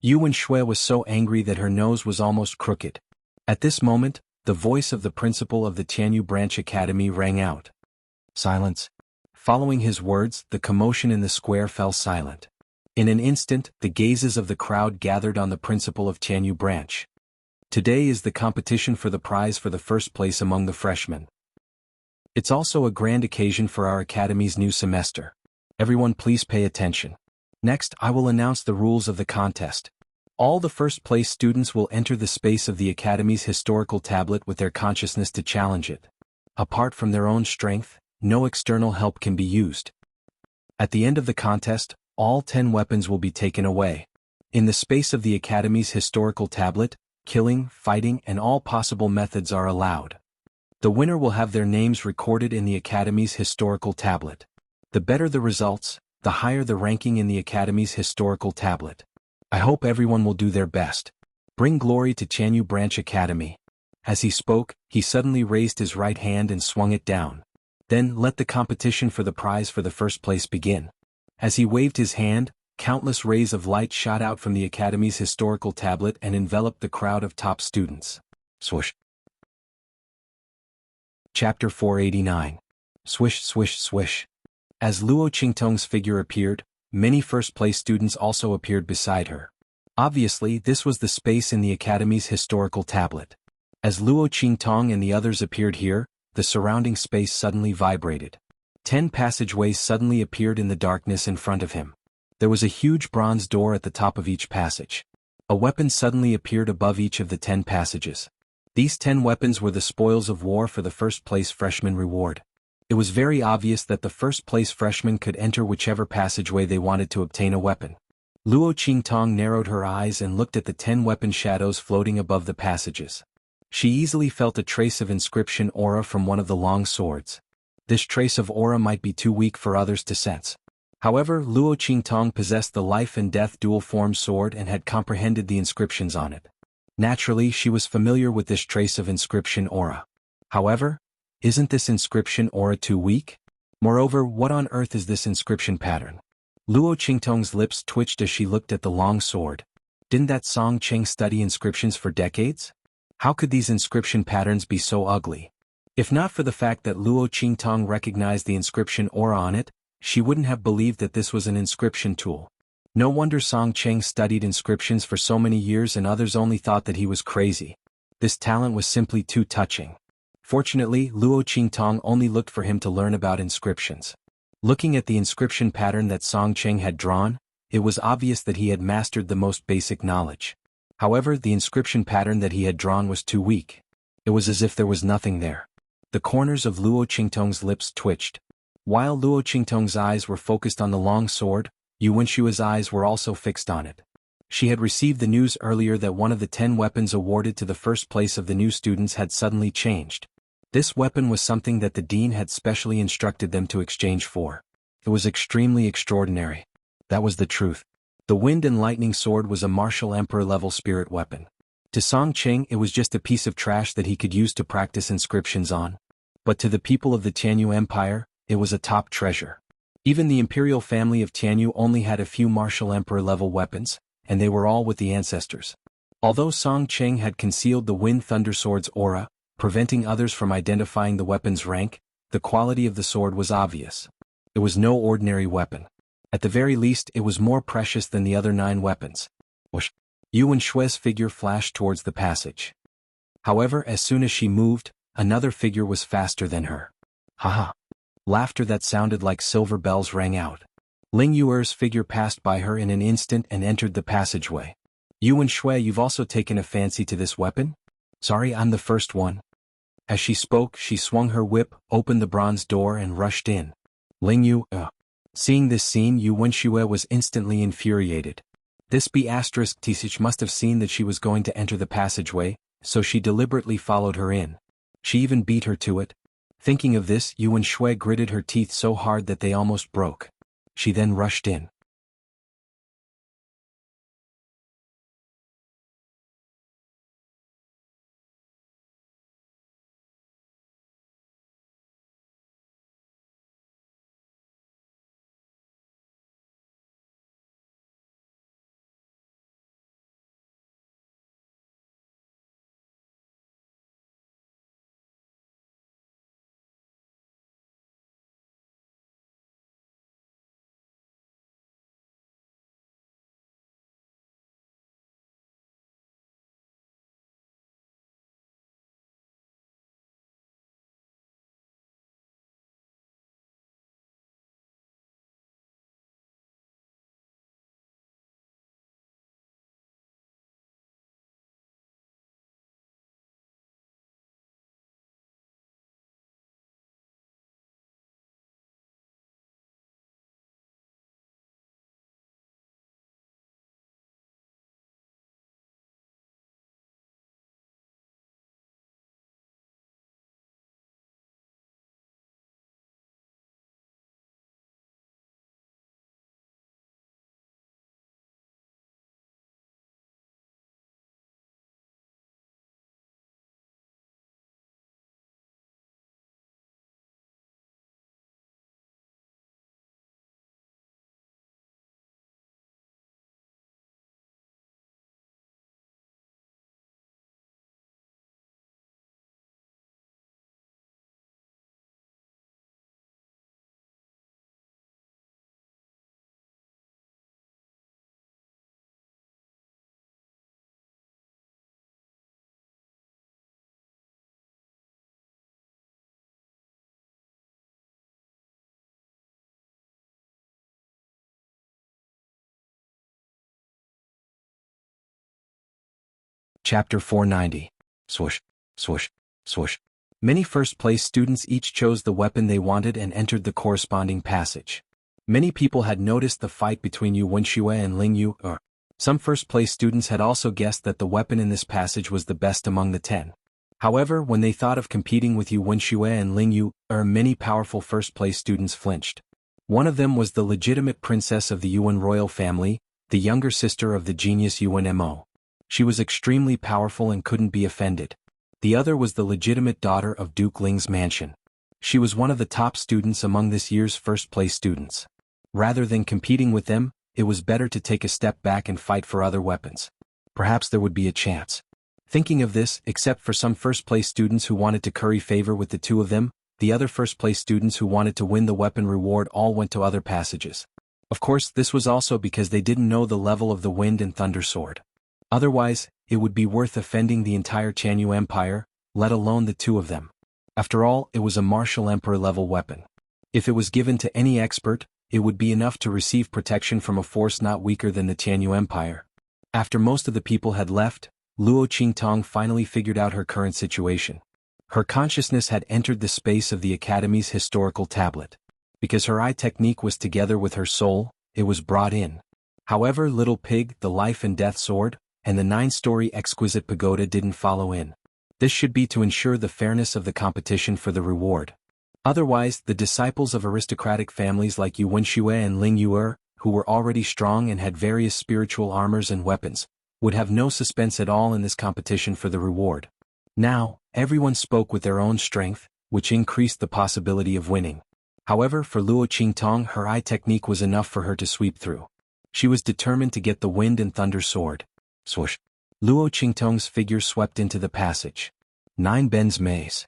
Yu Wenxue was so angry that her nose was almost crooked. At this moment, the voice of the principal of the Tianyu Branch Academy rang out. "Silence." Following his words, the commotion in the square fell silent. In an instant, the gazes of the crowd gathered on the principal of Tianyu Branch. "Today is the competition for the prize for the first place among the freshmen. It's also a grand occasion for our academy's new semester. Everyone please pay attention. Next, I will announce the rules of the contest. All the first-place students will enter the space of the Academy's historical tablet with their consciousness to challenge it. Apart from their own strength, no external help can be used. At the end of the contest, all 10 weapons will be taken away. In the space of the Academy's historical tablet, killing, fighting, and all possible methods are allowed. The winner will have their names recorded in the Academy's historical tablet. The better the results, the higher the ranking in the Academy's historical tablet. I hope everyone will do their best. Bring glory to Chanyu Branch Academy. As he spoke, he suddenly raised his right hand and swung it down. Then let the competition for the prize for the first place begin. As he waved his hand, countless rays of light shot out from the Academy's historical tablet and enveloped the crowd of top students. Swoosh. Chapter 489. Swish, swish, swish. As Luo Qingtong's figure appeared, many first-place students also appeared beside her. Obviously, this was the space in the Academy's historical tablet. As Luo Qingtong and the others appeared here, the surrounding space suddenly vibrated. 10 passageways suddenly appeared in the darkness in front of him. There was a huge bronze door at the top of each passage. A weapon suddenly appeared above each of the 10 passages. These 10 weapons were the spoils of war for the first-place freshman reward. It was very obvious that the first-place freshmen could enter whichever passageway they wanted to obtain a weapon. Luo Qingtong narrowed her eyes and looked at the 10 weapon shadows floating above the passages. She easily felt a trace of inscription aura from one of the long swords. This trace of aura might be too weak for others to sense. However, Luo Qingtong possessed the life and death dual-form sword and had comprehended the inscriptions on it. Naturally, she was familiar with this trace of inscription aura. However, isn't this inscription aura too weak? Moreover, what on earth is this inscription pattern? Luo Qingtong's lips twitched as she looked at the long sword. Didn't that Song Cheng study inscriptions for decades? How could these inscription patterns be so ugly? If not for the fact that Luo Qingtong recognized the inscription aura on it, she wouldn't have believed that this was an inscription tool. No wonder Song Cheng studied inscriptions for so many years and others only thought that he was crazy. This talent was simply too touching. Fortunately, Luo Qingtong only looked for him to learn about inscriptions. Looking at the inscription pattern that Song Cheng had drawn, it was obvious that he had mastered the most basic knowledge. However, the inscription pattern that he had drawn was too weak. It was as if there was nothing there. The corners of Luo Qingtong's lips twitched. While Luo Qingtong's eyes were focused on the long sword, Yu Wenshua's eyes were also fixed on it. She had received the news earlier that one of the 10 weapons awarded to the first place of the new students had suddenly changed. This weapon was something that the dean had specially instructed them to exchange for. It was extremely extraordinary. That was the truth. The Wind and Lightning Sword was a martial emperor-level spirit weapon. To Song Cheng it was just a piece of trash that he could use to practice inscriptions on. But to the people of the Tianyu Empire, it was a top treasure. Even the imperial family of Tianyu only had a few martial emperor-level weapons, and they were all with the ancestors. Although Song Cheng had concealed the Wind Thunder Sword's aura, preventing others from identifying the weapon's rank, the quality of the sword was obvious. It was no ordinary weapon. At the very least, it was more precious than the other 9 weapons. Whoosh! Yu Wenshua's figure flashed towards the passage. However, as soon as she moved, another figure was faster than her. Haha! Laughter that sounded like silver bells rang out. Ling Yuer's figure passed by her in an instant and entered the passageway. Yu Wenshue, you've also taken a fancy to this weapon? Sorry, I'm the first one. As she spoke, she swung her whip, opened the bronze door and rushed in. Ling Yu, Seeing this scene, Yu Wenshue was instantly infuriated. This B*Tisich must have seen that she was going to enter the passageway, so she deliberately followed her in. She even beat her to it. Thinking of this, Yu Wenshue gritted her teeth so hard that they almost broke. She then rushed in. Chapter 490. Swoosh, swoosh, swoosh. Many first-place students each chose the weapon they wanted and entered the corresponding passage. Many people had noticed the fight between Yu Wenxue and Ling Yu. Some first-place students had also guessed that the weapon in this passage was the best among the 10. However, when they thought of competing with Yu Wenxue and Ling Yu, many powerful first-place students flinched. One of them was the legitimate princess of the Yuan royal family, the younger sister of the genius Yuan Mo. She was extremely powerful and couldn't be offended. The other was the legitimate daughter of Duke Ling's mansion. She was one of the top students among this year's first-place students. Rather than competing with them, it was better to take a step back and fight for other weapons. Perhaps there would be a chance. Thinking of this, except for some first-place students who wanted to curry favor with the two of them, the other first-place students who wanted to win the weapon reward all went to other passages. Of course, this was also because they didn't know the level of the Wind and Thunder Sword. Otherwise, it would be worth offending the entire Chanyu Empire, let alone the two of them. After all, it was a martial emperor-level weapon. If it was given to any expert, it would be enough to receive protection from a force not weaker than the Chanyu Empire. After most of the people had left, Luo Qingtong finally figured out her current situation. Her consciousness had entered the space of the Academy's historical tablet. Because her eye technique was together with her soul, it was brought in. However, Little Pig, the Life and Death Sword, and the 9-story exquisite pagoda didn't follow in. This should be to ensure the fairness of the competition for the reward. Otherwise, the disciples of aristocratic families like Yu Wenxue and Ling Yu, who were already strong and had various spiritual armors and weapons, would have no suspense at all in this competition for the reward. Now, everyone spoke with their own strength, which increased the possibility of winning. However, for Luo Qingtong, her eye technique was enough for her to sweep through. She was determined to get the Wind and Thunder Sword. Swoosh. Luo Qingtong's figure swept into the passage. 9 Ben's maze.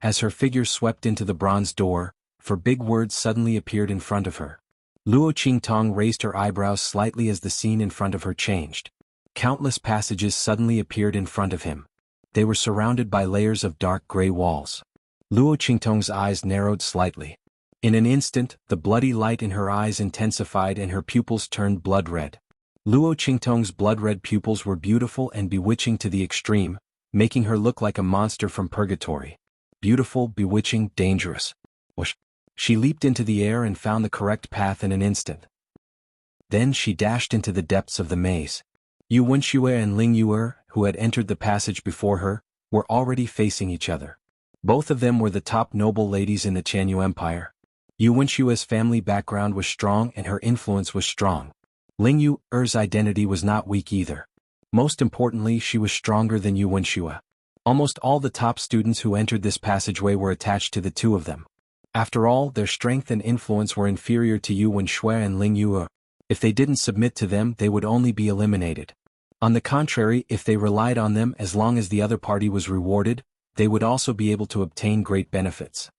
As her figure swept into the bronze door, four big words suddenly appeared in front of her. Luo Qingtong raised her eyebrows slightly as the scene in front of her changed. Countless passages suddenly appeared in front of him. They were surrounded by layers of dark gray walls. Luo Qingtong's eyes narrowed slightly. In an instant, the bloody light in her eyes intensified and her pupils turned blood red. Luo Qingtong's blood-red pupils were beautiful and bewitching to the extreme, making her look like a monster from purgatory. Beautiful, bewitching, dangerous. Whoosh. She leaped into the air and found the correct path in an instant. Then she dashed into the depths of the maze. Yu Wenxue and Ling Yu, who had entered the passage before her, were already facing each other. Both of them were the top noble ladies in the Chanyu Empire. Yu Wenshue's family background was strong and her influence was strong. Ling Yu's identity was not weak either. Most importantly, she was stronger than Yu Wenxue. Almost all the top students who entered this passageway were attached to the two of them. After all, their strength and influence were inferior to Yu Wenxue and Ling Yu. If they didn't submit to them, they would only be eliminated. On the contrary, if they relied on them as long as the other party was rewarded, they would also be able to obtain great benefits.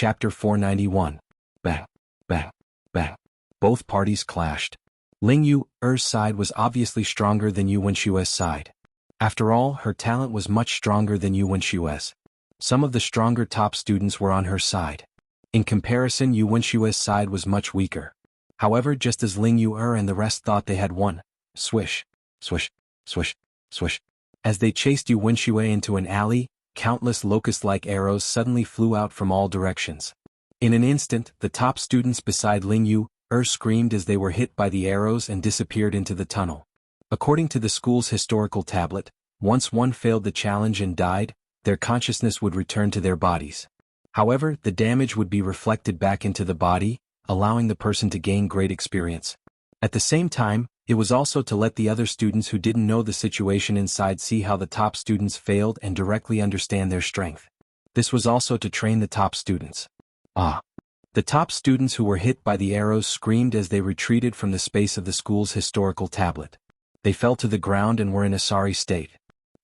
Chapter 491. Bang, bang, bang. Both parties clashed. Ling Yu's side was obviously stronger than Yu Wenshue's side. After all, her talent was much stronger than Yu Wenshue's. Some of the stronger top students were on her side. In comparison, Yu Wenshue's side was much weaker. However, just as Ling Yu and the rest thought they had won, swish, swish, swish, swish. As they chased Yu Wenshue into an alley, countless locust-like arrows suddenly flew out from all directions. In an instant, the top students beside Ling Yu screamed as they were hit by the arrows and disappeared into the tunnel. According to the school's historical tablet, once one failed the challenge and died, their consciousness would return to their bodies. However, the damage would be reflected back into the body, allowing the person to gain great experience. At the same time, it was also to let the other students who didn't know the situation inside see how the top students failed and directly understand their strength. This was also to train the top students. The top students who were hit by the arrows screamed as they retreated from the space of the school's historical tablet. They fell to the ground and were in a sorry state.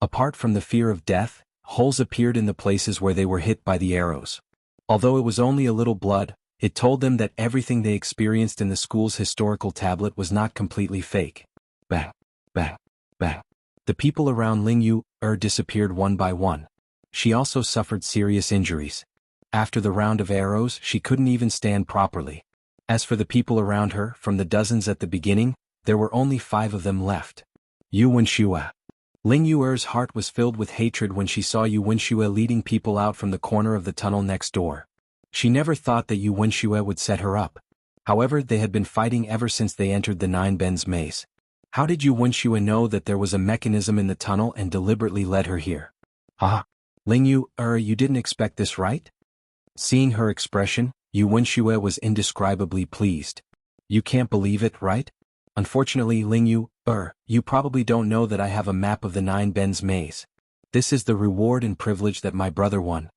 Apart from the fear of death, holes appeared in the places where they were hit by the arrows. Although it was only a little blood, it told them that everything they experienced in the school's historical tablet was not completely fake. Bang, bang, bang. The people around Ling Yu disappeared one by one. She also suffered serious injuries. After the round of arrows, she couldn't even stand properly. As for the people around her, from the dozens at the beginning, there were only 5 of them left. Yu Wenshue. Ling Yu's heart was filled with hatred when she saw Yu Wenshue leading people out from the corner of the tunnel next door. She never thought that Yu Wenshue would set her up. However, they had been fighting ever since they entered the Nine Bends maze. How did Yu Wenshue know that there was a mechanism in the tunnel and deliberately led her here? Ling Yu, you didn't expect this, right? Seeing her expression, Yu Wenshue was indescribably pleased. You can't believe it, right? Unfortunately, Ling Yu, you probably don't know that I have a map of the Nine Bends maze. This is the reward and privilege that my brother won.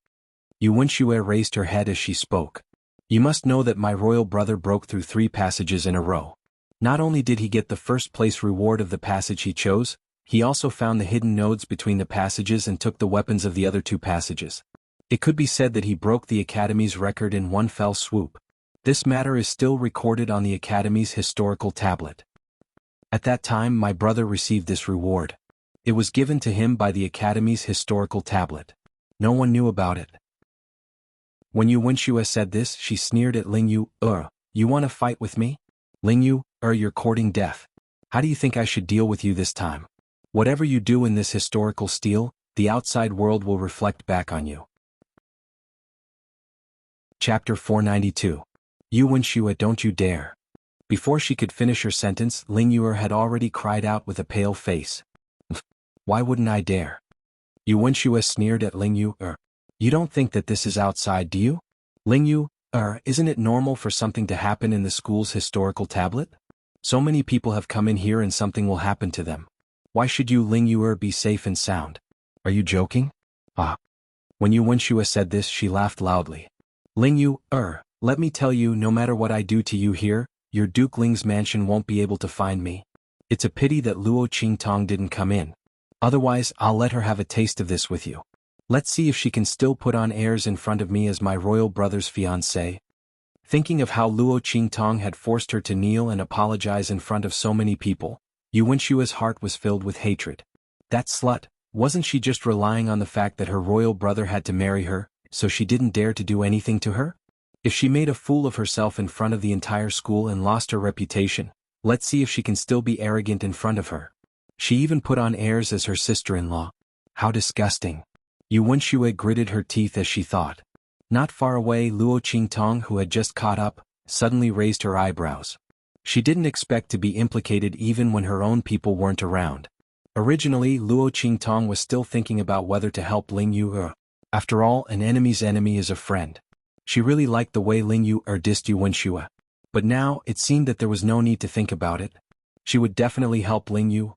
Yu Wenshue raised her head as she spoke. You must know that my royal brother broke through 3 passages in a row. Not only did he get the first place reward of the passage he chose, he also found the hidden nodes between the passages and took the weapons of the other 2 passages. It could be said that he broke the Academy's record in one fell swoop. This matter is still recorded on the Academy's historical tablet. At that time, my brother received this reward. It was given to him by the Academy's historical tablet. No one knew about it. When Yu Wenshue said this, she sneered at Ling Yu. You want to fight with me? Ling Yu, you're courting death. How do you think I should deal with you this time? Whatever you do in this historical steel, the outside world will reflect back on you. Chapter 492. Yu Wenshue, don't you dare. Before she could finish her sentence, Ling Yu had already cried out with a pale face. Why wouldn't I dare? Yu Wenshue sneered at Ling Yu. You don't think that this is outside, do you? Ling Yu, isn't it normal for something to happen in the school's historical tablet? So many people have come in here and something will happen to them. Why should you, Ling Yu, be safe and sound? Are you joking? When Yu Wenshue said this, she laughed loudly. Ling Yu, let me tell you, no matter what I do to you here, your Duke Ling's mansion won't be able to find me. It's a pity that Luo Qingtong didn't come in. Otherwise, I'll let her have a taste of this with you. Let's see if she can still put on airs in front of me as my royal brother's fiancée. Thinking of how Luo Qingtong had forced her to kneel and apologize in front of so many people, Yu Wenshue's heart was filled with hatred. That slut, wasn't she just relying on the fact that her royal brother had to marry her, so she didn't dare to do anything to her? If she made a fool of herself in front of the entire school and lost her reputation, let's see if she can still be arrogant in front of her. She even put on airs as her sister-in-law. How disgusting. Yu Wenshue gritted her teeth as she thought. Not far away, Luo Qingtong, who had just caught up, suddenly raised her eyebrows. She didn't expect to be implicated even when her own people weren't around. Originally, Luo Qingtong was still thinking about whether to help Ling Yu. After all, an enemy's enemy is a friend. She really liked the way Ling Yu dissed Yu Wenshue. But now, it seemed that there was no need to think about it. She would definitely help Ling Yu.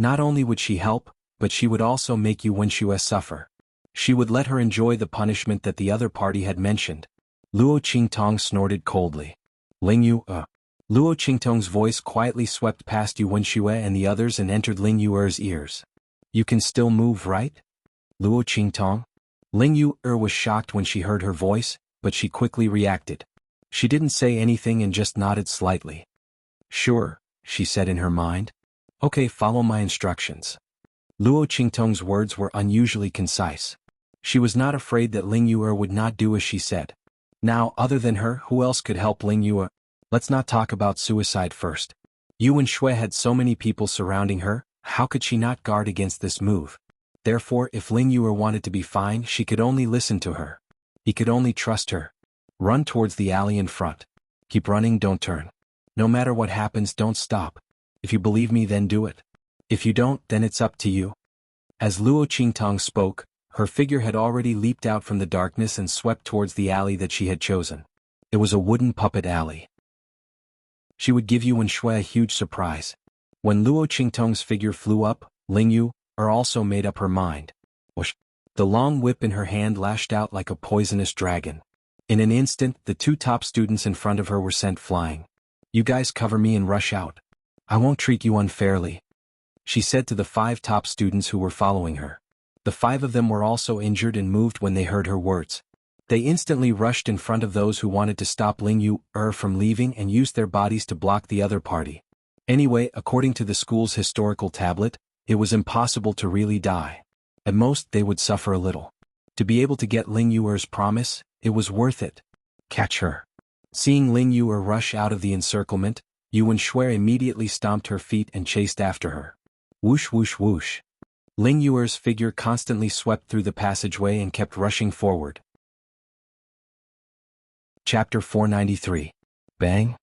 Not only would she help, but she would also make Yu Wenshue suffer. She would let her enjoy the punishment that the other party had mentioned. Luo Qingtong snorted coldly. Ling Yu, Luo Qingtong's voice quietly swept past Yu Wenshue and the others and entered Ling Yu's ears. You can still move, right? Luo Qingtong? Ling Yu was shocked when she heard her voice. but she quickly reacted. She didn't say anything and just nodded slightly. "Sure," she said in her mind. "Okay, follow my instructions." Luo Qingtong's words were unusually concise. She was not afraid that Ling Yu'er would not do as she said. Now, other than her, who else could help Ling Yu'er? Let's not talk about suicide first. Yuan Shui had so many people surrounding her, how could she not guard against this move? Therefore, if Ling Yu'er wanted to be fine, she could only listen to her. He could only trust her. Run towards the alley in front. Keep running, don't turn. No matter what happens, don't stop. If you believe me, then do it. If you don't, then it's up to you. As Luo Qingtong spoke, her figure had already leaped out from the darkness and swept towards the alley that she had chosen. It was a wooden puppet alley. She would give Yuan Shui a huge surprise. When Luo Qingtong's figure flew up, Ling Yu'er also made up her mind. Whoosh! The long whip in her hand lashed out like a poisonous dragon. In an instant, the two top students in front of her were sent flying. "You guys cover me and rush out. I won't treat you unfairly," she said to the 5 top students who were following her. The 5 of them were also injured and moved when they heard her words. They instantly rushed in front of those who wanted to stop Ling Yu'er from leaving and used their bodies to block the other party. Anyway, according to the school's historical tablet, it was impossible to really die. At most, they would suffer a little. To be able to get Ling Yu'er's promise, it was worth it. Catch her. Seeing Ling Yu'er rush out of the encirclement, Yuan Shui immediately stomped her feet and chased after her. Whoosh whoosh whoosh. Ling Yu'er's figure constantly swept through the passageway and kept rushing forward. Chapter 493. Bang!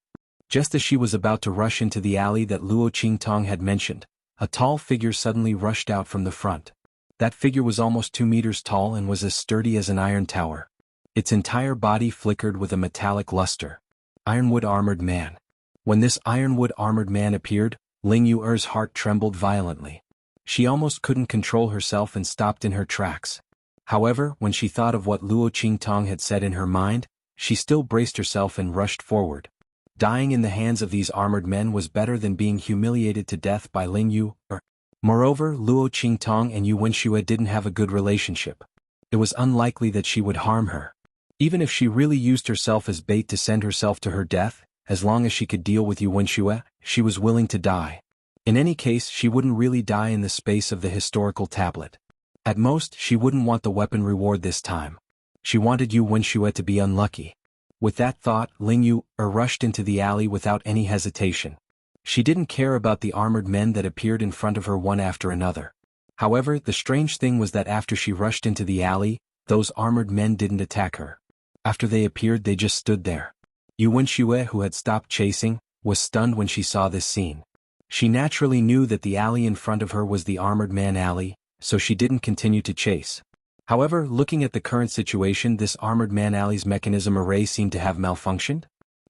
Just as she was about to rush into the alley that Luo Qingtong had mentioned, a tall figure suddenly rushed out from the front. That figure was almost 2 meters tall and was as sturdy as an iron tower. Its entire body flickered with a metallic luster. Ironwood armored man. When this ironwood armored man appeared, Ling Yu'er's heart trembled violently. She almost couldn't control herself and stopped in her tracks. However, when she thought of what Luo Qingtong had said in her mind, she still braced herself and rushed forward. Dying in the hands of these armored men was better than being humiliated to death by Ling Yu'er. Moreover, Luo Qingtong and Yuan Shui didn't have a good relationship. It was unlikely that she would harm her. Even if she really used herself as bait to send herself to her death, as long as she could deal with Yuan Shui, she was willing to die. In any case, she wouldn't really die in the space of the historical tablet. At most, she wouldn't want the weapon reward this time. She wanted Yuan Shui to be unlucky. With that thought, Ling Yu'er rushed into the alley without any hesitation. She didn't care about the armored men that appeared in front of her one after another. However, the strange thing was that after she rushed into the alley, those armored men didn't attack her. After they appeared, they just stood there. Yuan Shui, who had stopped chasing, was stunned when she saw this scene. She naturally knew that the alley in front of her was the armored man alley, so she didn't continue to chase. However, looking at the current situation, this armored man alley's mechanism array seemed to have malfunctioned.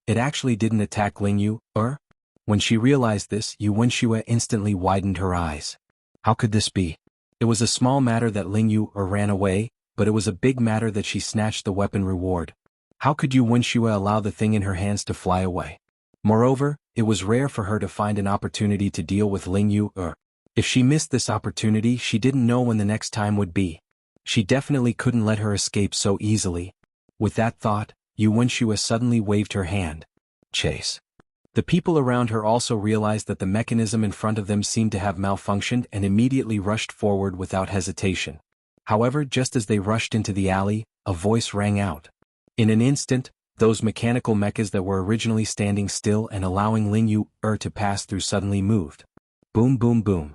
It actually didn't attack Ling Yu'er. When she realized this, Yuan Shui instantly widened her eyes. How could this be? It was a small matter that Ling Yu'er ran away, but it was a big matter that she snatched the weapon reward. How could Yuan Shui allow the thing in her hands to fly away? Moreover, it was rare for her to find an opportunity to deal with Ling Yu'er. If she missed this opportunity, she didn't know when the next time would be. She definitely couldn't let her escape so easily. With that thought, Yuan Shui suddenly waved her hand. Chase. The people around her also realized that the mechanism in front of them seemed to have malfunctioned and immediately rushed forward without hesitation. However, just as they rushed into the alley, a voice rang out. In an instant, those mechanical mechas that were originally standing still and allowing Ling Yu'er to pass through suddenly moved. Boom boom boom.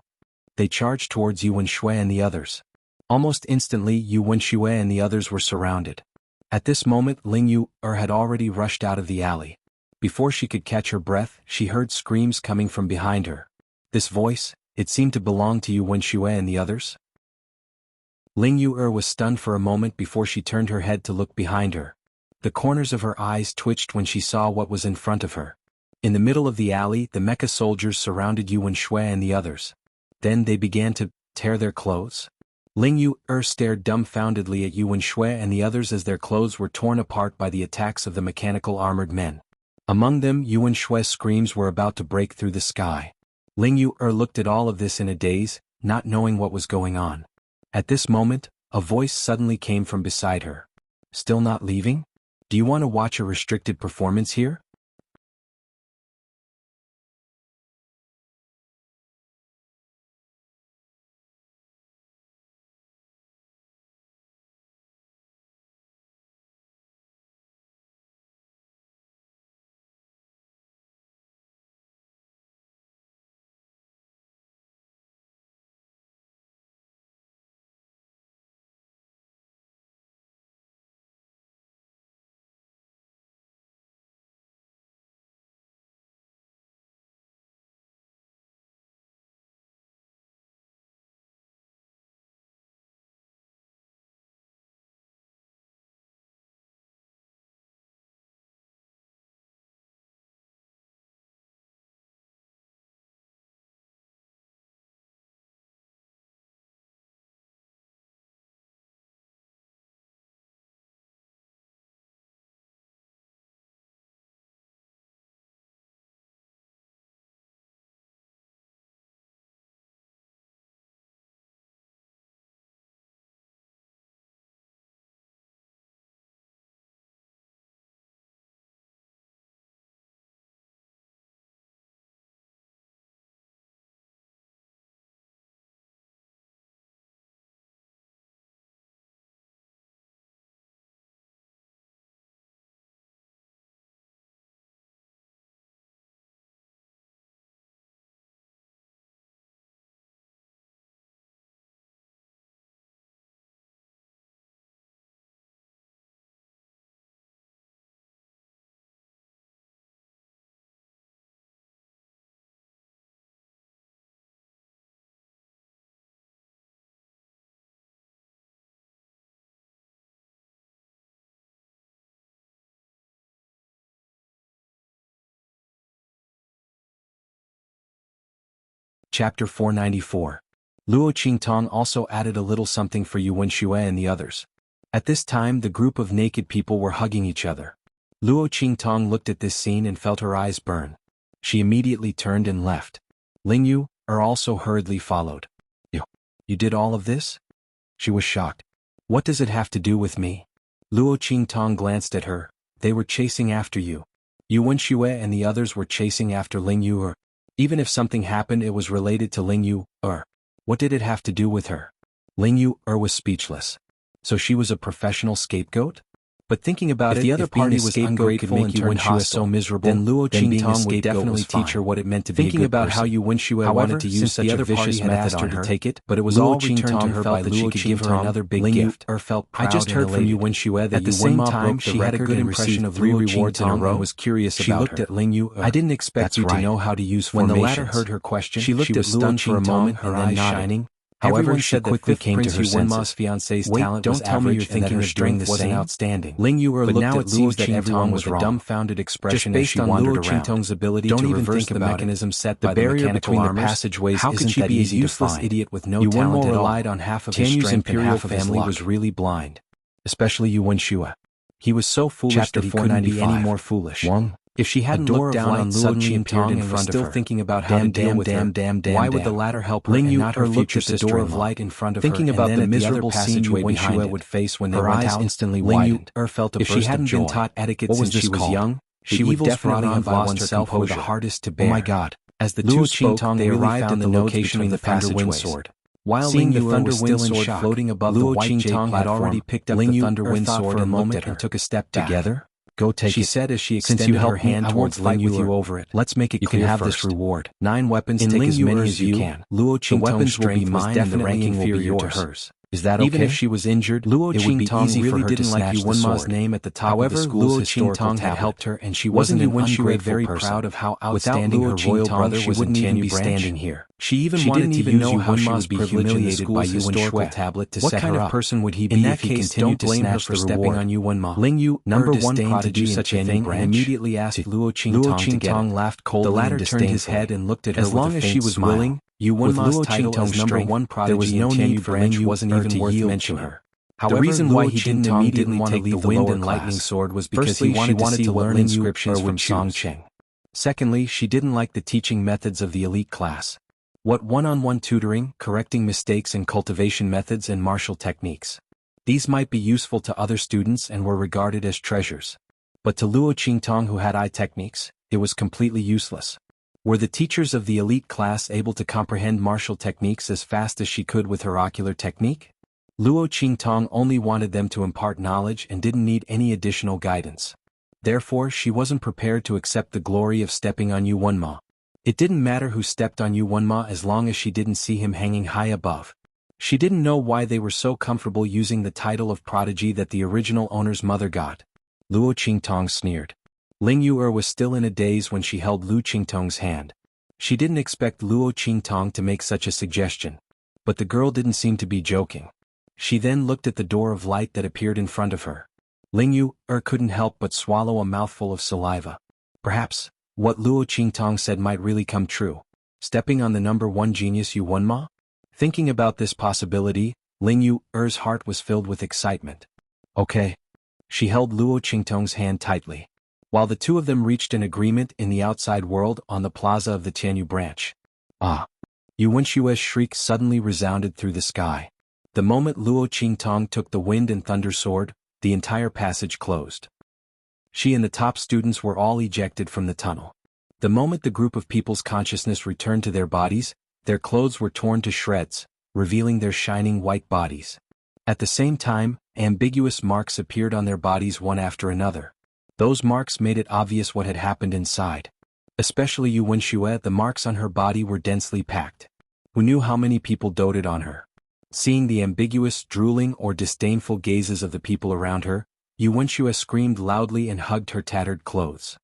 They charged towards Yuan Shui and the others. Almost instantly, Yuan Shui and the others were surrounded. At this moment, Ling Yu'er had already rushed out of the alley. Before she could catch her breath, she heard screams coming from behind her. This voice, it seemed to belong to Yuan Shui and the others. Ling Yu'er was stunned for a moment before she turned her head to look behind her. The corners of her eyes twitched when she saw what was in front of her. In the middle of the alley, the mecha soldiers surrounded Yuan Shui and the others. Then they began to tear their clothes. Ling Yu'er stared dumbfoundedly at Yuan Shui and the others as their clothes were torn apart by the attacks of the mechanical armored men. Among them, Yuan Shui's screams were about to break through the sky. Ling Yu'er looked at all of this in a daze, not knowing what was going on. At this moment, a voice suddenly came from beside her. Still not leaving? Do you want to watch a restricted performance here? Chapter 494. Luo Qingtong also added a little something for Yu Wenxue and the others. At this time the group of naked people were hugging each other. Luo Qingtong looked at this scene and felt her eyes burn. She immediately turned and left. Ling Yu also hurriedly followed. You did all of this? She was shocked. What does it have to do with me? Luo Qingtong glanced at her. They were chasing after you. Yu Wenxue and the others were chasing after Ling Yu. Even if something happened it was related to Ling Yu. What did it have to do with her? Ling Yu was speechless. So she was a professional scapegoat? But thinking about it, the other party was ungrateful and turned so miserable, then Luo Qingtong would definitely teach her what it meant to be a good person. Thinking about how Yu Wenxue wanted to use such a vicious method on her to take it, but it was all returned to her felt that she could give her another big gift. I just heard from Yu Wenxue that at the same time she had a good impression of 3 rewards in a row and was curious about her. She looked at Ling Yu. I didn't expect you to know how to use formations. When the latter heard her question, she looked at stunned for a moment, her eyes shining. However, she quickly came to her senses. Fiancé's talent was average and that her strength wasn't outstanding. Ling Yu looked at Luo Qingtong with a dumbfounded expression as she wandered around. Qingtong's ability to reverse the mechanism set by the mechanical armors, passageways how could she be a useless idiot with no talent at all? Relied on half of his strength and half of his luck. Was really blind. Especially Yu Wenxue. He was so foolish that he couldn't be any more foolish. If she hadn't looked down on Luo Qingtong and was still thinking about how to deal with her, why would the latter help her and not her future sister-in-law? Looked at the door of light in front of her, thinking about the miserable passageway behind it would face when they went out. Instantly widened. Felt a burst of joy. If she hadn't been taught etiquette since she was young, she would definitely have lost herself her the hardest to bear. Oh my God! As the two spoke, they arrived at the location of the Thunder Sword. While Ling Yu was still in shock, floating above the white jade platform, had already picked up the Thunder Sword and looked at her and took a step back. Together? Go take it. She said as she extended her hand towards Ling Yu. You over it. Let's make it clear. You can have this reward. 9 weapons. Take as many as you can. Luo Qingtong's will be mine and the ranking inferior to hers. Is that okay? Even if she was injured, Luo Qingtong really didn't like Yu Wenma's name at the top of the school's historical tablet. Had helped her and she wasn't an ungrateful very proud of how outstanding her royal brother was. Wouldn't even be standing here. She didn't even know how she would be humiliated by Yu Wenxue tablet to set her up. What kind of person would he be? In that case, don't blame her for stepping on Yu Wenma. Ling Yu, number 1 prodigy to do such a thing, and immediately asked Luo Qingtong to get it. Laughed coldly. The latter turned his head and looked at her. As long as she was willing, Yu Wenma's title as number 1 prodigy, there was no need for Ling Yu wasn't even worth mentioning her. However, the reason why he didn't immediately want to leave the wind and lightning sword was because he wanted to learn inscriptions from Songcheng. Secondly, she didn't like the teaching methods of the elite class. What one-on-one tutoring, correcting mistakes and cultivation methods and martial techniques. These might be useful to other students and were regarded as treasures. But to Luo Qingtong, who had eye techniques, it was completely useless. Were the teachers of the elite class able to comprehend martial techniques as fast as she could with her ocular technique? Luo Qingtong only wanted them to impart knowledge and didn't need any additional guidance. Therefore, she wasn't prepared to accept the glory of stepping on Yu Wenma. It didn't matter who stepped on Yu Wenma as long as she didn't see him hanging high above. She didn't know why they were so comfortable using the title of prodigy that the original owner's mother got. Luo Qingtong sneered. Ling Yu'er was still in a daze when she held Luo Qingtong's hand. She didn't expect Luo Qingtong to make such a suggestion. But the girl didn't seem to be joking. She then looked at the door of light that appeared in front of her. Ling Yu'er couldn't help but swallow a mouthful of saliva. Perhaps, what Luo Qingtong said might really come true. Stepping on the number one genius Yu Wenma? Thinking about this possibility, Ling Yu'er's heart was filled with excitement. Okay. She held Luo Qingtong's hand tightly, while the two of them reached an agreement in the outside world on the plaza of the Tianyu branch. Ah! Yu Wenshue's shriek suddenly resounded through the sky. The moment Luo Qingtong took the wind and thunder sword, the entire passage closed. She and the top students were all ejected from the tunnel. The moment the group of people's consciousness returned to their bodies, their clothes were torn to shreds, revealing their shining white bodies. At the same time, ambiguous marks appeared on their bodies one after another. Those marks made it obvious what had happened inside. Especially Yu Wenshue, the marks on her body were densely packed. Who knew how many people doted on her? Seeing the ambiguous, drooling or disdainful gazes of the people around her, Yu Wenshue screamed loudly and hugged her tattered clothes.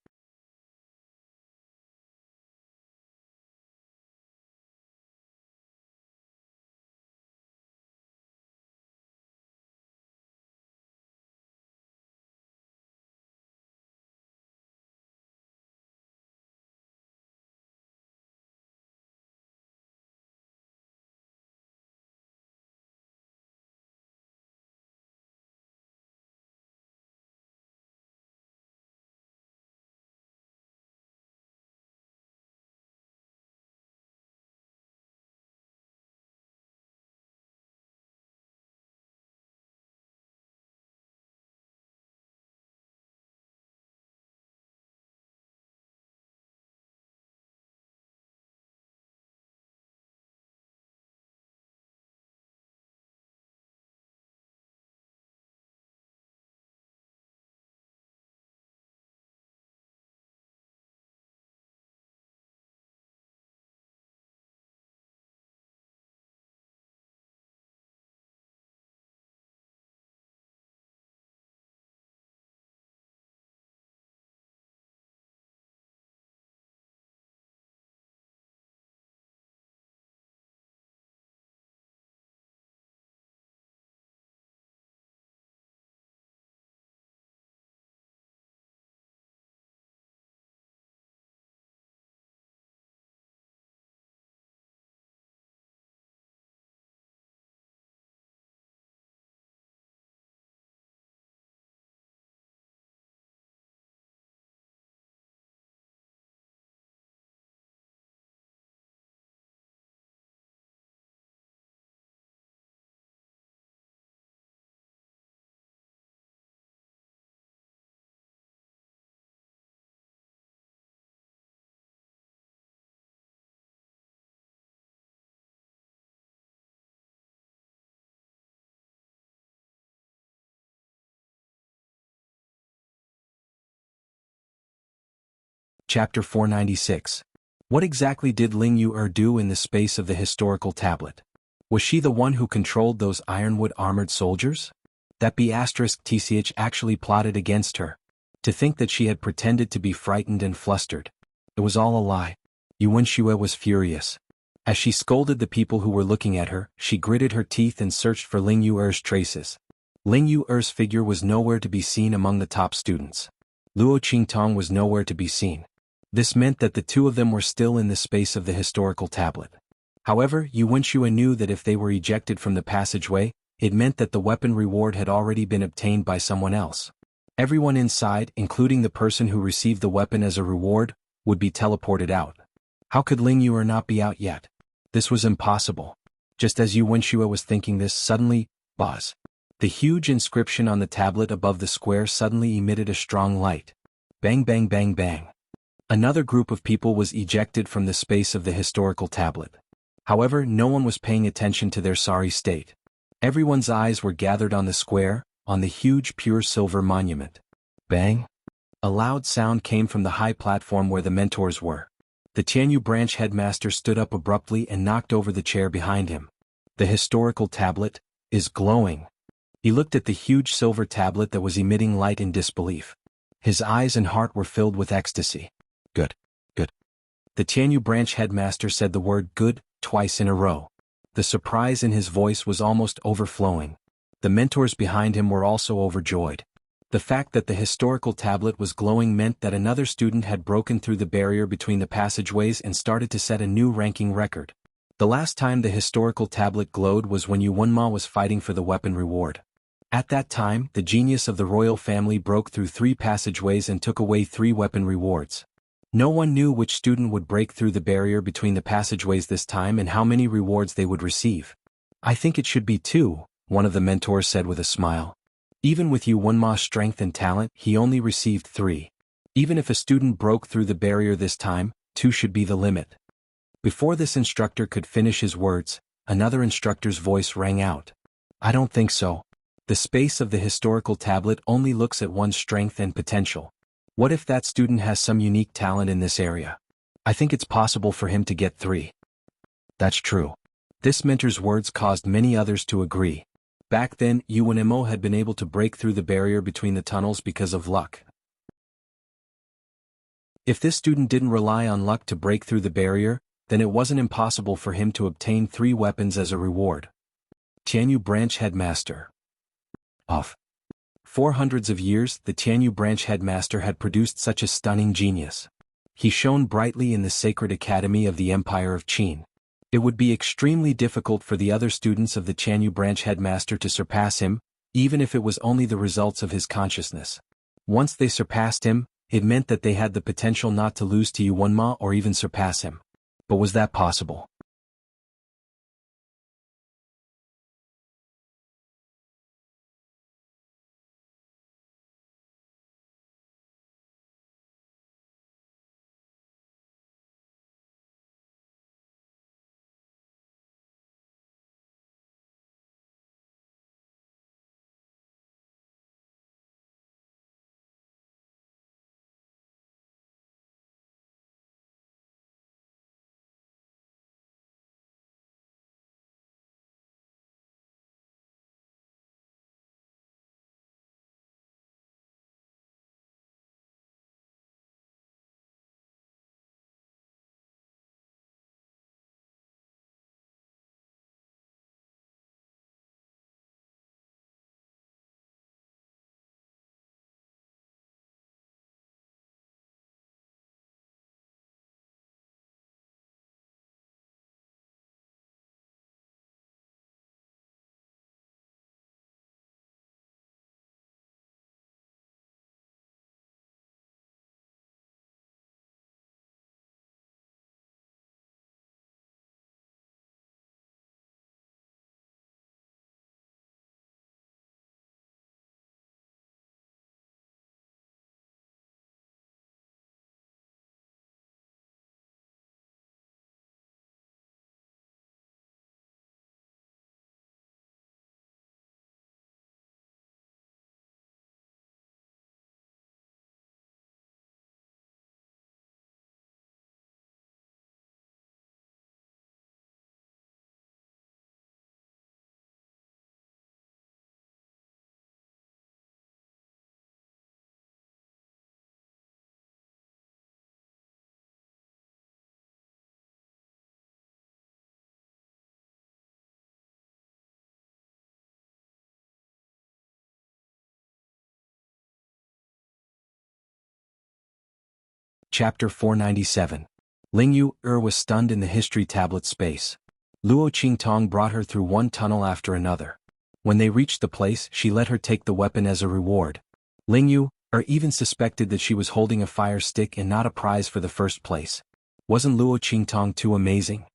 Chapter 496. What exactly did Ling Yu'er do in the space of the historical tablet? Was she the one who controlled those ironwood armored soldiers? That B*TCH actually plotted against her. To think that she had pretended to be frightened and flustered. It was all a lie. Yu Wenshue was furious. As she scolded the people who were looking at her, she gritted her teeth and searched for Ling Yu'er's traces. Ling Yu'er's figure was nowhere to be seen among the top students. Luo Qingtong was nowhere to be seen. This meant that the two of them were still in the space of the historical tablet. However, Yu Wenshue knew that if they were ejected from the passageway, it meant that the weapon reward had already been obtained by someone else. Everyone inside, including the person who received the weapon as a reward, would be teleported out. How could Ling Yu'er not be out yet? This was impossible. Just as Yu Wenshue was thinking this, suddenly, buzz. The huge inscription on the tablet above the square suddenly emitted a strong light. Bang bang bang bang. Another group of people was ejected from the space of the historical tablet. However, no one was paying attention to their sorry state. Everyone's eyes were gathered on the square, on the huge pure silver monument. Bang! A loud sound came from the high platform where the mentors were. The Tianyu branch headmaster stood up abruptly and knocked over the chair behind him. The historical tablet is glowing. He looked at the huge silver tablet that was emitting light in disbelief. His eyes and heart were filled with ecstasy. Good. Good. The Tianyu branch headmaster said the word good twice in a row. The surprise in his voice was almost overflowing. The mentors behind him were also overjoyed. The fact that the historical tablet was glowing meant that another student had broken through the barrier between the passageways and started to set a new ranking record. The last time the historical tablet glowed was when Yuanma was fighting for the weapon reward. At that time, the genius of the royal family broke through 3 passageways and took away 3 weapon rewards. No one knew which student would break through the barrier between the passageways this time and how many rewards they would receive. I think it should be 2, one of the mentors said with a smile. Even with Yuanma's strength and talent, he only received 3. Even if a student broke through the barrier this time, 2 should be the limit. Before this instructor could finish his words, another instructor's voice rang out. I don't think so. The space of the historical tablet only looks at one's strength and potential. What if that student has some unique talent in this area? I think it's possible for him to get 3. That's true. This mentor's words caused many others to agree. Back then, Yuanmo had been able to break through the barrier between the tunnels because of luck. If this student didn't rely on luck to break through the barrier, then it wasn't impossible for him to obtain 3 weapons as a reward. Tianyu branch headmaster. Off. For hundreds of years, the Tianyu branch headmaster had produced such a stunning genius. He shone brightly in the sacred academy of the Empire of Qin. It would be extremely difficult for the other students of the Tianyu branch headmaster to surpass him, even if it was only the results of his consciousness. Once they surpassed him, it meant that they had the potential not to lose to Yuanma or even surpass him. But was that possible? Chapter 497. Lingyu was stunned in the history tablet space. Luo Qingtong brought her through one tunnel after another. When they reached the place, she let her take the weapon as a reward. Lingyu even suspected that she was holding a fire stick and not a prize for the first place. Wasn't Luo Qingtong too amazing?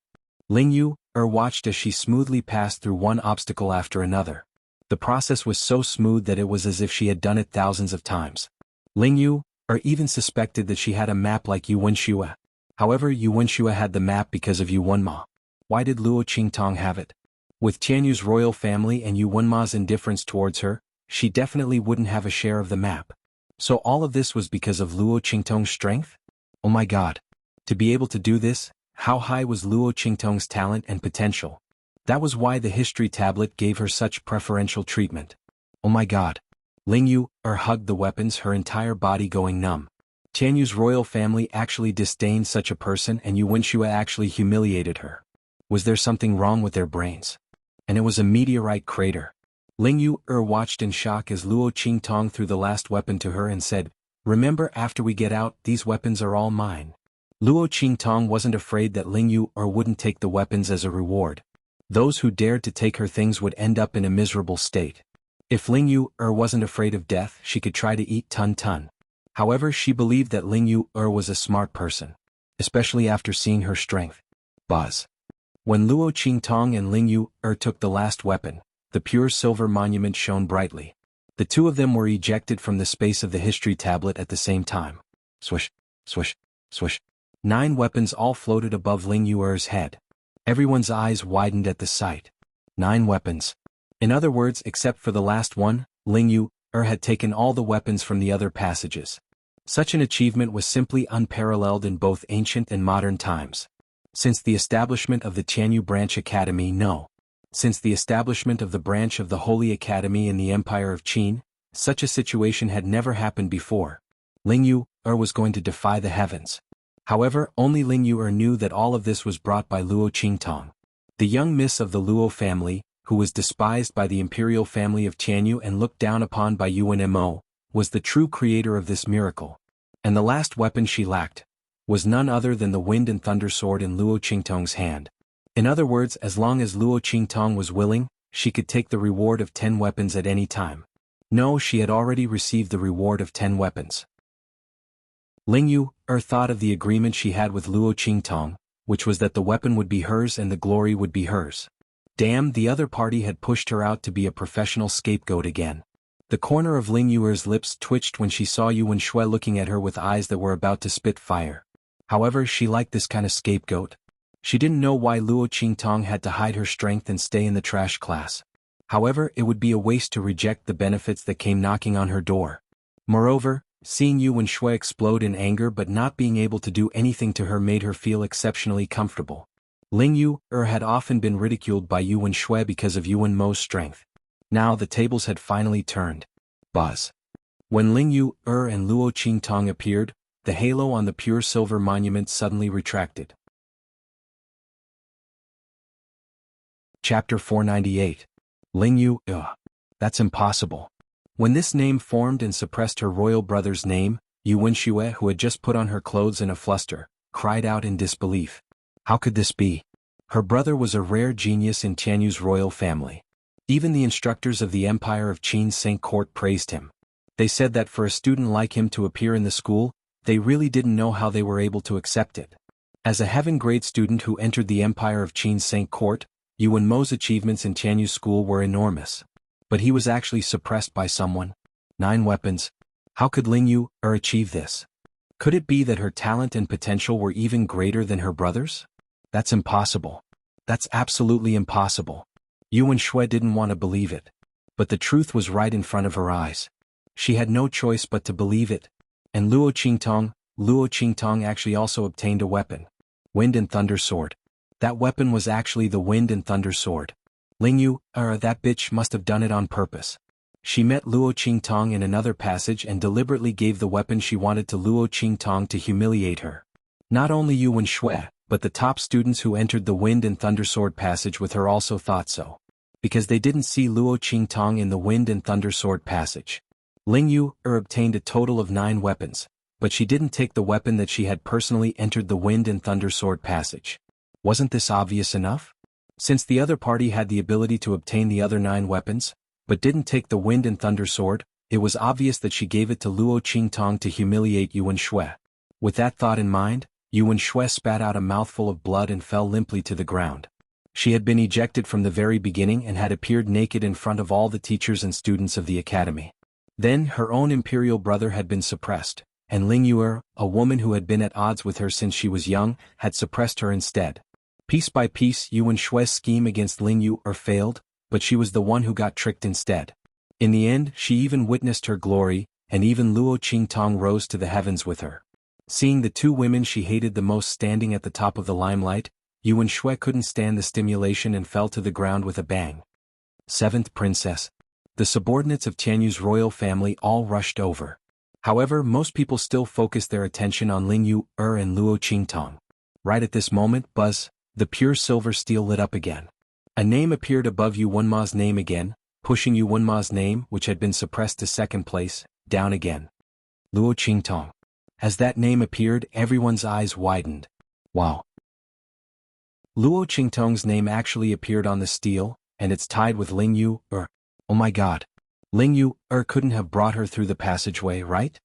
Lingyu watched as she smoothly passed through one obstacle after another. The process was so smooth that it was as if she had done it thousands of times. Ling Yu, even suspected that she had a map like Yu Wenxue. However, Yu Wenxue had the map because of Yu Wenma. Why did Luo Qingtong have it? With Tianyu's royal family and Yu Wenma's indifference towards her, she definitely wouldn't have a share of the map. So all of this was because of Luo Qingtong's strength? Oh my god. To be able to do this, how high was Luo Qingtong's talent and potential? That was why the history tablet gave her such preferential treatment. Oh my god. Ling Yu hugged the weapons, her entire body going numb. Tianyu's royal family actually disdained such a person, and Yu Wenxue actually humiliated her. Was there something wrong with their brains? And it was a meteorite crater. Ling Yu watched in shock as Luo Qingtong threw the last weapon to her and said, "Remember, after we get out, these weapons are all mine." Luo Qingtong wasn't afraid that Ling Yu wouldn't take the weapons as a reward. Those who dared to take her things would end up in a miserable state. If Ling Yu wasn't afraid of death, she could try to eat Tun Tun. However, she believed that Ling Yu was a smart person, especially after seeing her strength. Buzz. When Luo Qingtong and Ling Yu took the last weapon, the pure silver monument shone brightly. The two of them were ejected from the space of the history tablet at the same time. Swish, swish, swish. 9 weapons all floated above Ling Yu's head. Everyone's eyes widened at the sight. 9 weapons. In other words, except for the last one, Ling Yu had taken all the weapons from the other passages. Such an achievement was simply unparalleled in both ancient and modern times. Since the establishment of the Tianyu Branch Academy, Since the establishment of the branch of the Holy Academy in the Empire of Qin, such a situation had never happened before. Ling Yu was going to defy the heavens. However, only Ling Yu knew that all of this was brought by Luo Qingtong. The young miss of the Luo family, who was despised by the imperial family of Tianyu and looked down upon by Yuan Mo, was the true creator of this miracle. And the last weapon she lacked was none other than the Wind and Thunder Sword in Luo Qingtong's hand. In other words, as long as Luo Qingtong was willing, she could take the reward of 10 weapons at any time. No, she had already received the reward of 10 weapons. Ling Yu thought of the agreement she had with Luo Qingtong, which was that the weapon would be hers and the glory would be hers. Damn, the other party had pushed her out to be a professional scapegoat again. The corner of Ling Yu's lips twitched when she saw Yu Wenxue looking at her with eyes that were about to spit fire. However, she liked this kind of scapegoat. She didn't know why Luo Qingtong had to hide her strength and stay in the trash class. However, it would be a waste to reject the benefits that came knocking on her door. Moreover, seeing Yu Wenxue explode in anger but not being able to do anything to her made her feel exceptionally comfortable. Ling Yu had often been ridiculed by Yu Wenxue because of Yuan Mo's strength. Now the tables had finally turned. Buzz. When Ling Yu and Luo Qingtong appeared, the halo on the pure silver monument suddenly retracted. Chapter 498. Ling Yu, That's impossible. When this name formed and suppressed her royal brother's name, Yu Wenxue, who had just put on her clothes in a fluster, cried out in disbelief. How could this be? Her brother was a rare genius in Tianyu's royal family. Even the instructors of the Empire of Qin's Cinque Court praised him. They said that for a student like him to appear in the school, they really didn't know how they were able to accept it. As a heaven-grade student who entered the Empire of Qin's Cinque Court, Yuan Mo's achievements in Tianyu's school were enormous. But he was actually suppressed by someone. 9 weapons. How could Ling Yu achieve this? Could it be that her talent and potential were even greater than her brother's? That's impossible. That's absolutely impossible. Yu Wenxue didn't want to believe it. But the truth was right in front of her eyes. She had no choice but to believe it. And Luo Qingtong actually also obtained a weapon. Wind and Thunder Sword. That weapon was actually the Wind and Thunder Sword. Ling Yu, that bitch must have done it on purpose. She met Luo Qingtong in another passage and deliberately gave the weapon she wanted to Luo Qingtong to humiliate her. Not only Yu Wenxue, but the top students who entered the Wind and Thunder Sword passage with her also thought so. Because they didn't see Luo Qingtong in the Wind and Thunder Sword passage. Ling Yu obtained a total of 9 weapons, but she didn't take the weapon that she had personally entered the Wind and Thunder Sword passage. Wasn't this obvious enough? Since the other party had the ability to obtain the other 9 weapons, but didn't take the Wind and Thunder Sword, it was obvious that she gave it to Luo Qingtong to humiliate Yu Wenxue. With that thought in mind, Yu Wenxue spat out a mouthful of blood and fell limply to the ground. She had been ejected from the very beginning and had appeared naked in front of all the teachers and students of the academy. Then her own imperial brother had been suppressed, and Ling Yuer, a woman who had been at odds with her since she was young, had suppressed her instead. Piece by piece Yuan Shui's scheme against Ling Yuer failed, but she was the one who got tricked instead. In the end, she even witnessed her glory, and even Luo Qingtong rose to the heavens with her. Seeing the two women she hated the most standing at the top of the limelight, Yuan Shui couldn't stand the stimulation and fell to the ground with a bang. Seventh Princess. The subordinates of Tianyu's royal family all rushed over. However, most people still focused their attention on Ling Yuer and Luo Qingtong. Right at this moment, buzz, the pure silver steel lit up again. A name appeared above Yuan Ma's name again, pushing Yuan Ma's name, which had been suppressed to second place, down again. Luo Qingtong. As that name appeared, everyone's eyes widened. Wow. Luo Qingtong's name actually appeared on the steel, and it's tied with Ling Yuer. Oh my god. Ling Yuer couldn't have brought her through the passageway, right?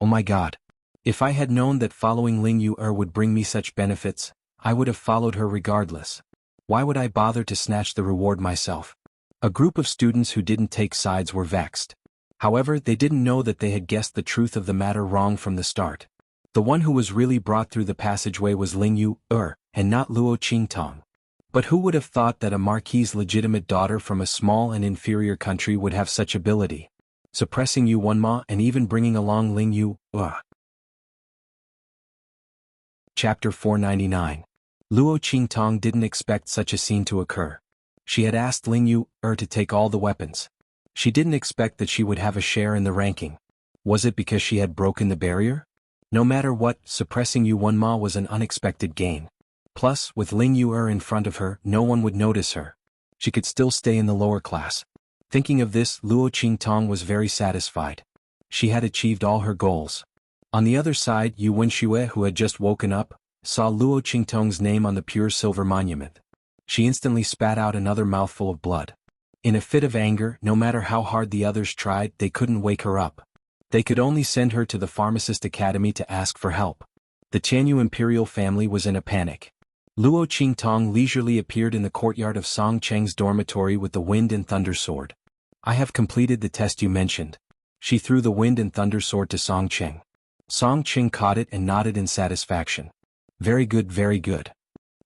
Oh my god. If I had known that following Ling Yuer would bring me such benefits, I would have followed her regardless. Why would I bother to snatch the reward myself? A group of students who didn't take sides were vexed. However, they didn't know that they had guessed the truth of the matter wrong from the start. The one who was really brought through the passageway was Ling Yuer, and not Luo Qingtong. But who would have thought that a marquis's legitimate daughter from a small and inferior country would have such ability? Suppressing Yuan Ma and even bringing along Ling Yuer. Chapter 499. Luo Qingtong didn't expect such a scene to occur. She had asked Ling Yuer to take all the weapons. She didn't expect that she would have a share in the ranking. Was it because she had broken the barrier? No matter what, suppressing Yuan Ma was an unexpected gain. Plus, with Ling Yuer in front of her, no one would notice her. She could still stay in the lower class. Thinking of this, Luo Qingtong was very satisfied. She had achieved all her goals. On the other side, Yuan Shui, who had just woken up, saw Luo Qingtong's name on the pure silver monument. She instantly spat out another mouthful of blood. In a fit of anger, no matter how hard the others tried, they couldn't wake her up. They could only send her to the Pharmacist Academy to ask for help. The Tianyu imperial family was in a panic. Luo Qingtong leisurely appeared in the courtyard of Song Cheng's dormitory with the Wind and Thunder Sword. I have completed the test you mentioned. She threw the Wind and Thunder Sword to Song Cheng. Song Cheng caught it and nodded in satisfaction. Very good, very good.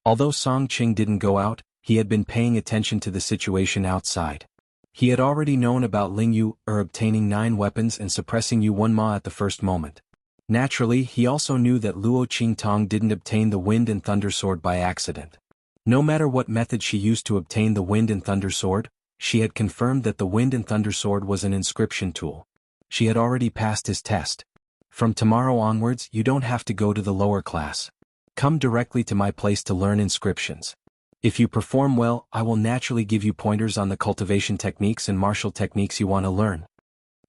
Although Song Cheng didn't go out, he had been paying attention to the situation outside. He had already known about Ling Yuer obtaining 9 weapons and suppressing Yuan Ma at the first moment. Naturally, he also knew that Luo Qingtong didn't obtain the Wind and Thunder Sword by accident. No matter what method she used to obtain the Wind and Thunder Sword, she had confirmed that the Wind and Thunder Sword was an inscription tool. She had already passed his test. From tomorrow onwards, you don't have to go to the lower class. Come directly to my place to learn inscriptions. If you perform well, I will naturally give you pointers on the cultivation techniques and martial techniques you want to learn.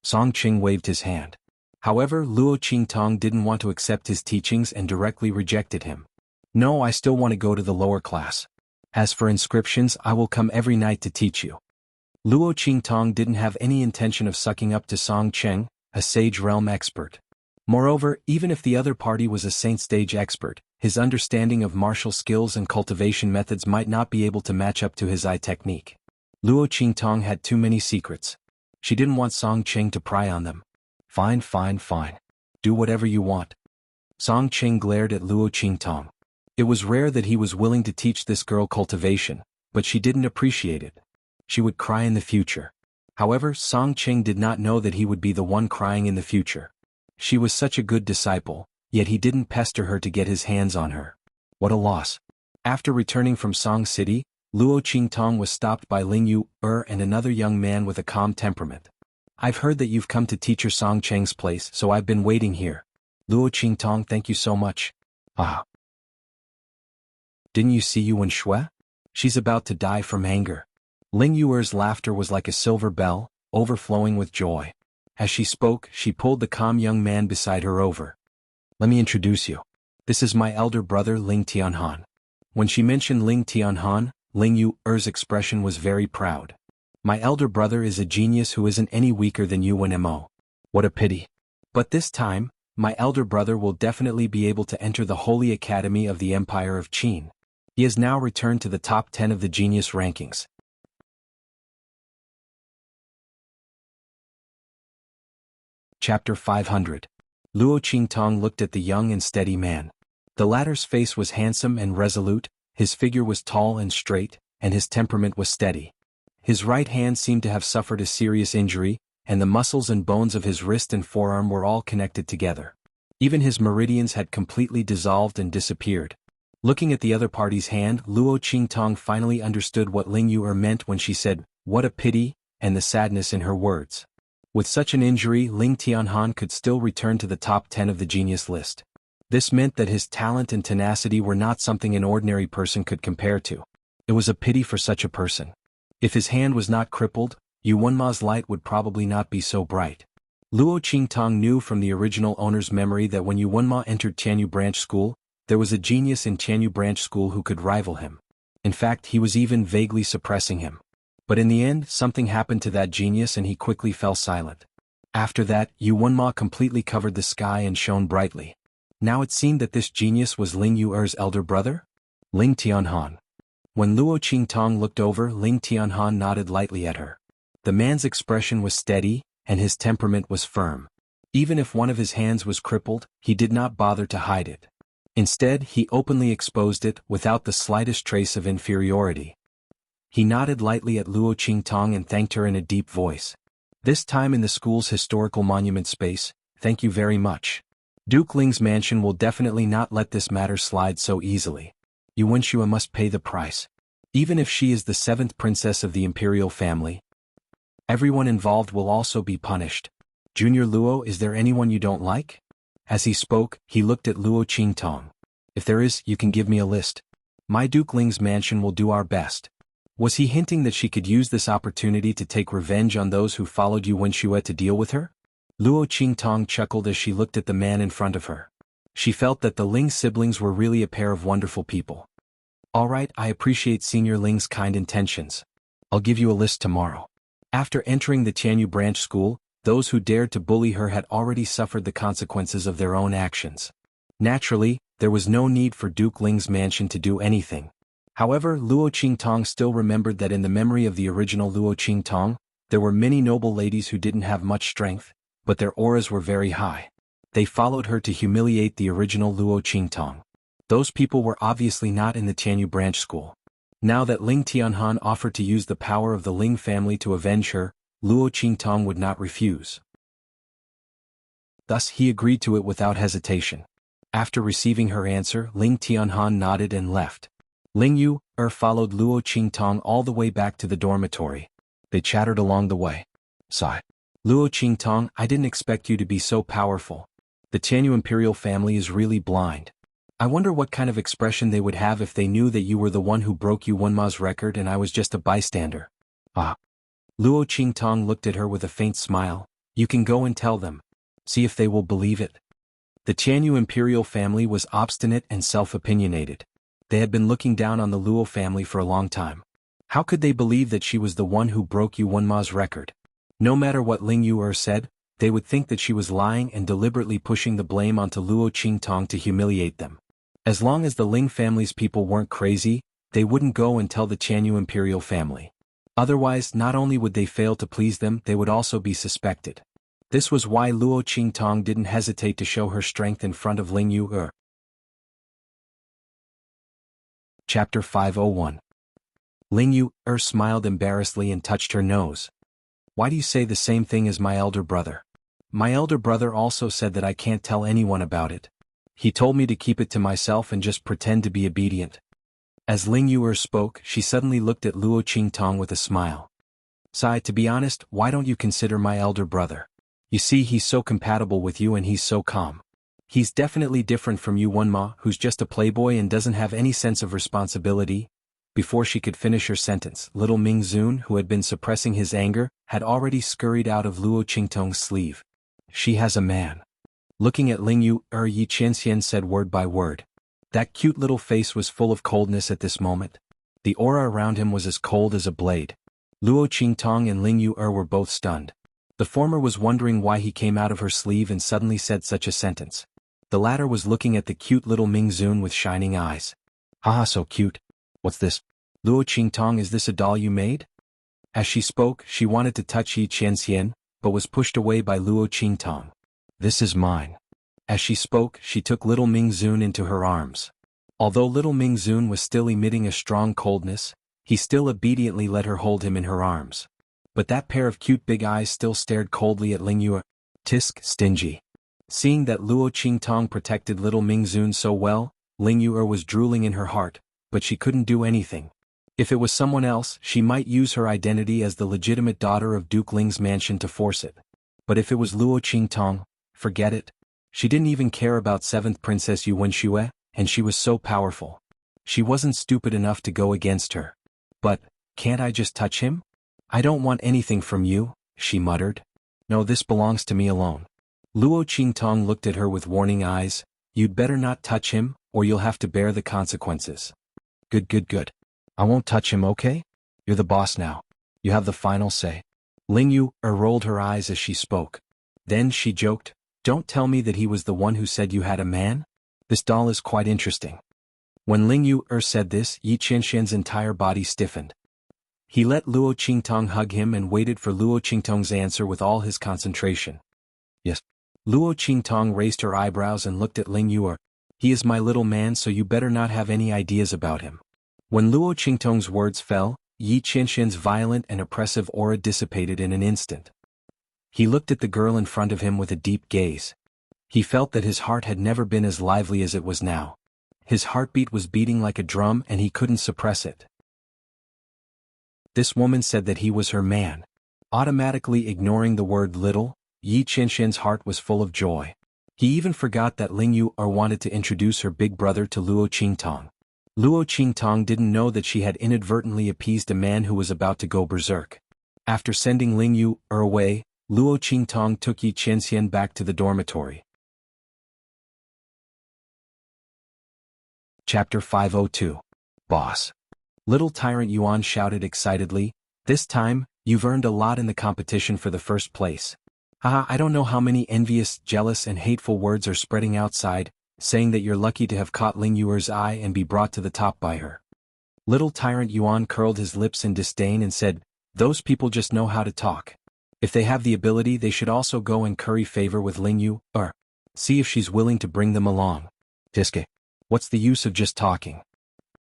Song Cheng waved his hand. However, Luo Qingtong didn't want to accept his teachings and directly rejected him. No, I still want to go to the lower class. As for inscriptions, I will come every night to teach you. Luo Qingtong didn't have any intention of sucking up to Song Cheng, a Sage Realm expert. Moreover, even if the other party was a Saint Stage expert, his understanding of martial skills and cultivation methods might not be able to match up to his eye technique. Luo Qingtong had too many secrets. She didn't want Song Cheng to pry on them. Fine, fine, fine. Do whatever you want. Song Cheng glared at Luo Qingtong. It was rare that he was willing to teach this girl cultivation, but she didn't appreciate it. She would cry in the future. However, Song Cheng did not know that he would be the one crying in the future. She was such a good disciple, yet he didn't pester her to get his hands on her. What a loss. After returning from Song City, Luo Qingtong was stopped by Ling Yuer and another young man with a calm temperament. I've heard that you've come to teacher Song Cheng's place, so I've been waiting here. Luo Qingtong, thank you so much. Ah. Didn't you see Yuan Shui? She's about to die from anger. Ling Yuer's laughter was like a silver bell, overflowing with joy. As she spoke, she pulled the calm young man beside her over. Let me introduce you. This is my elder brother Ling Tianhan. When she mentioned Ling Tianhan, Ling Yuer's expression was very proud. My elder brother is a genius who isn't any weaker than Yuan Mo. What a pity. But this time, my elder brother will definitely be able to enter the Holy Academy of the Empire of Qin. He has now returned to the top 10 of the genius rankings. Chapter 500. Luo Qingtong looked at the young and steady man. The latter's face was handsome and resolute, his figure was tall and straight, and his temperament was steady. His right hand seemed to have suffered a serious injury, and the muscles and bones of his wrist and forearm were all connected together. Even his meridians had completely dissolved and disappeared. Looking at the other party's hand, Luo Qingtong finally understood what Ling Yu'er meant when she said, "What a pity," and the sadness in her words. With such an injury, Ling Tianhan could still return to the top 10 of the genius list. This meant that his talent and tenacity were not something an ordinary person could compare to. It was a pity for such a person. If his hand was not crippled, Yu Wenma's light would probably not be so bright. Luo Qingtong knew from the original owner's memory that when Yu Wenma entered Tianyu Branch School, there was a genius in Tianyu Branch School who could rival him. In fact, he was even vaguely suppressing him. But in the end, something happened to that genius and he quickly fell silent. After that, Yu Wenma completely covered the sky and shone brightly. Now it seemed that this genius was Ling Yu'er's elder brother? Ling Tianhan. When Luo Qingtong looked over, Ling Tianhan nodded lightly at her. The man's expression was steady, and his temperament was firm. Even if one of his hands was crippled, he did not bother to hide it. Instead, he openly exposed it without the slightest trace of inferiority. He nodded lightly at Luo Qingtong and thanked her in a deep voice. This time in the school's historical monument space, thank you very much. Duke Ling's mansion will definitely not let this matter slide so easily. Yu Wenxue must pay the price. Even if she is the 7th princess of the imperial family, everyone involved will also be punished. Junior Luo, is there anyone you don't like? As he spoke, he looked at Luo Qingtong. If there is, you can give me a list. My Duke Ling's mansion will do our best. Was he hinting that she could use this opportunity to take revenge on those who followed Yu Wenxue to deal with her? Luo Qingtong chuckled as she looked at the man in front of her. She felt that the Ling siblings were really a pair of wonderful people. All right, I appreciate Senior Ling's kind intentions. I'll give you a list tomorrow. After entering the Tianyu Branch School, those who dared to bully her had already suffered the consequences of their own actions. Naturally, there was no need for Duke Ling's mansion to do anything. However, Luo Qingtong still remembered that in the memory of the original Luo Qingtong, there were many noble ladies who didn't have much strength, but their auras were very high. They followed her to humiliate the original Luo Qingtong. Those people were obviously not in the Tianyu Branch School. Now that Ling Tianhan offered to use the power of the Ling family to avenge her, Luo Qingtong would not refuse. Thus he agreed to it without hesitation. After receiving her answer, Ling Tianhan nodded and left. Ling Yu'er followed Luo Qingtong all the way back to the dormitory. They chattered along the way. Sigh. Luo Qingtong, I didn't expect you to be so powerful. The Tianyu imperial family is really blind. I wonder what kind of expression they would have if they knew that you were the one who broke Yu Wenma's record and I was just a bystander. Ah. Luo Qingtong looked at her with a faint smile. You can go and tell them. See if they will believe it. The Tianyu imperial family was obstinate and self-opinionated. They had been looking down on the Luo family for a long time. How could they believe that she was the one who broke Yu Wenma's record? No matter what Ling Yu'er said, they would think that she was lying and deliberately pushing the blame onto Luo Qingtong to humiliate them. As long as the Ling family's people weren't crazy, they wouldn't go and tell the Tianyu imperial family. Otherwise, not only would they fail to please them, they would also be suspected. This was why Luo Qingtong didn't hesitate to show her strength in front of Ling Yu'er. Chapter 501. Ling Yu'er smiled embarrassedly and touched her nose. Why do you say the same thing as my elder brother? My elder brother also said that I can't tell anyone about it. He told me to keep it to myself and just pretend to be obedient. As Ling Yu'er spoke, she suddenly looked at Luo Qingtong with a smile. Sai, to be honest, why don't you consider my elder brother? You see, he's so compatible with you and he's so calm. He's definitely different from Yu Wenma, who's just a playboy and doesn't have any sense of responsibility. Before she could finish her sentence, little Ming Zun, who had been suppressing his anger, had already scurried out of Luo Qingtong's sleeve. She has a man. Looking at Ling Yu'er, Yi Qianxian said word by word. That cute little face was full of coldness at this moment. The aura around him was as cold as a blade. Luo Qingtong and Ling Yu'er were both stunned. The former was wondering why he came out of her sleeve and suddenly said such a sentence. The latter was looking at the cute little Ming Zun with shining eyes. Haha, so cute. What's this? Luo Qingtong, is this a doll you made? As she spoke, she wanted to touch Yi Qianxian, but was pushed away by Luo Qingtong. This is mine. As she spoke, she took little Mingzun into her arms. Although little Mingzun was still emitting a strong coldness, he still obediently let her hold him in her arms. But that pair of cute big eyes still stared coldly at Lingyue. Tisk, stingy. Seeing that Luo Qingtong protected little Mingzun so well, Lingyue was drooling in her heart, but she couldn't do anything. If it was someone else, she might use her identity as the legitimate daughter of Duke Ling's mansion to force it. But if it was Luo Qingtong, forget it. She didn't even care about 7th Princess Yu Wenxue, and she was so powerful. She wasn't stupid enough to go against her. But, can't I just touch him? I don't want anything from you, she muttered. No, this belongs to me alone. Luo Qingtong looked at her with warning eyes. You'd better not touch him, or you'll have to bear the consequences. Good. I won't touch him, okay? You're the boss now. You have the final say. Lingyue rolled her eyes as she spoke. Then she joked, don't tell me that he was the one who said you had a man? This doll is quite interesting. When Lingyue said this, Yi Qianxian's entire body stiffened. He let Luo Qingtong hug him and waited for Luo Qingtong's answer with all his concentration. Yes. Luo Qingtong raised her eyebrows and looked at Lingyue. He is my little man, so you better not have any ideas about him. When Luo Qingtong's words fell, Yi Qianxian's violent and oppressive aura dissipated in an instant. He looked at the girl in front of him with a deep gaze. He felt that his heart had never been as lively as it was now. His heartbeat was beating like a drum and he couldn't suppress it. This woman said that he was her man. Automatically ignoring the word little, Yi Qianxian's heart was full of joy. He even forgot that Lingyue wanted to introduce her big brother to Luo Qingtong. Luo Qingtong didn't know that she had inadvertently appeased a man who was about to go berserk. After sending Lingyue away, Luo Qingtong took Yi Qianxian back to the dormitory. Chapter 502. Boss. Little Tyrant Yuan shouted excitedly, this time, you've earned a lot in the competition for the first place. Haha, I don't know how many envious, jealous and hateful words are spreading outside, saying that you're lucky to have caught Lingyue's eye and be brought to the top by her. Little Tyrant Yuan curled his lips in disdain and said, those people just know how to talk. If they have the ability, they should also go and curry favor with Lingyue, or see if she's willing to bring them along. Tiske. What's the use of just talking?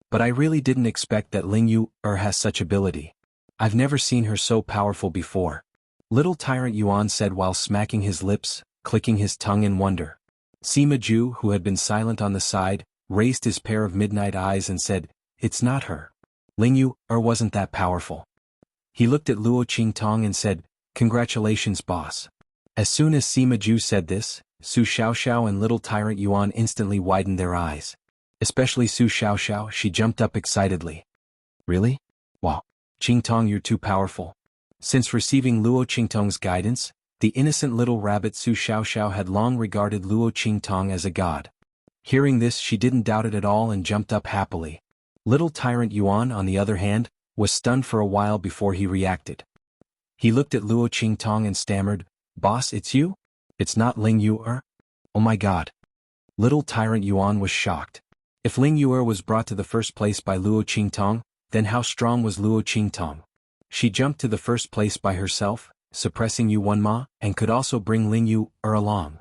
But I really didn't expect that Lingyue has such ability. I've never seen her so powerful before. Little Tyrant Yuan said while smacking his lips, clicking his tongue in wonder. Sima Ju, who had been silent on the side, raised his pair of midnight eyes and said, it's not her. Lingyue wasn't that powerful. He looked at Luo Qingtong and said, congratulations, boss. As soon as Sima Ju said this, Su Xiaoxiao and Little Tyrant Yuan instantly widened their eyes. Especially Su Xiaoxiao, she jumped up excitedly. Really? Wow. Qingtong, you're too powerful. Since receiving Luo Qingtong's guidance, the innocent little rabbit Su Xiaoxiao had long regarded Luo Qingtong as a god. Hearing this, she didn't doubt it at all and jumped up happily. Little Tyrant Yuan, on the other hand, was stunned for a while before he reacted. He looked at Luo Qingtong and stammered, boss, it's you? It's not Lingyue? Oh my god. Little Tyrant Yuan was shocked. If Lingyue was brought to the first place by Luo Qingtong, then how strong was Luo Qingtong? She jumped to the first place by herself, suppressing Yuan Ma, and could also bring Lingyue along.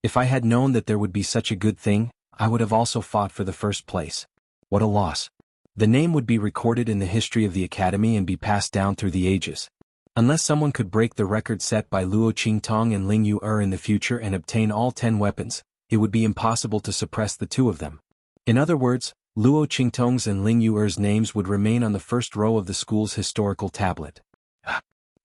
If I had known that there would be such a good thing, I would have also fought for the first place. What a loss. The name would be recorded in the history of the academy and be passed down through the ages. Unless someone could break the record set by Luo Qingtong and Lingyue in the future and obtain all 10 weapons, it would be impossible to suppress the two of them. In other words, Luo Qingtong's and Lingyue's names would remain on the first row of the school's historical tablet.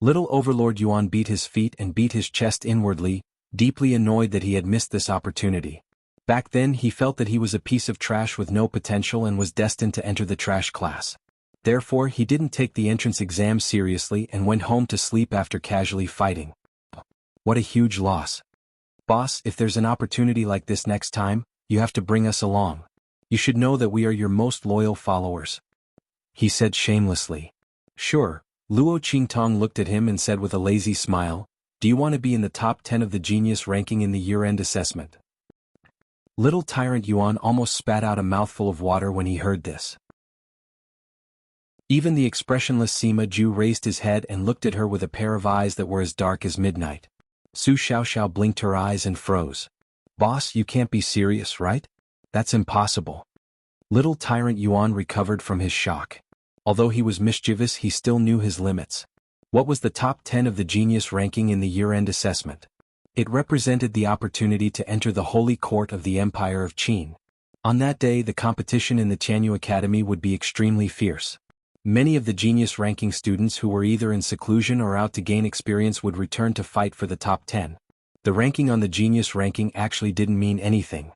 Little Overlord Yuan beat his feet and beat his chest inwardly, deeply annoyed that he had missed this opportunity. Back then he felt that he was a piece of trash with no potential and was destined to enter the trash class. Therefore he didn't take the entrance exam seriously and went home to sleep after casually fighting. What a huge loss. Boss, if there's an opportunity like this next time, you have to bring us along. You should know that we are your most loyal followers. He said shamelessly. Sure. Luo Qingtong looked at him and said with a lazy smile, do you want to be in the top 10 of the genius ranking in the year-end assessment? Little Tyrant Yuan almost spat out a mouthful of water when he heard this. Even the expressionless Sima Ju raised his head and looked at her with a pair of eyes that were as dark as midnight. Su Xiaoxiao blinked her eyes and froze. "Boss, you can't be serious, right? That's impossible." Little tyrant Yuan recovered from his shock. Although he was mischievous, he still knew his limits. What was the top 10 of the genius ranking in the year-end assessment? It represented the opportunity to enter the holy court of the Empire of Qin. On that day, the competition in the Tianyu Academy would be extremely fierce. Many of the genius ranking students who were either in seclusion or out to gain experience would return to fight for the top 10. The ranking on the genius ranking actually didn't mean anything.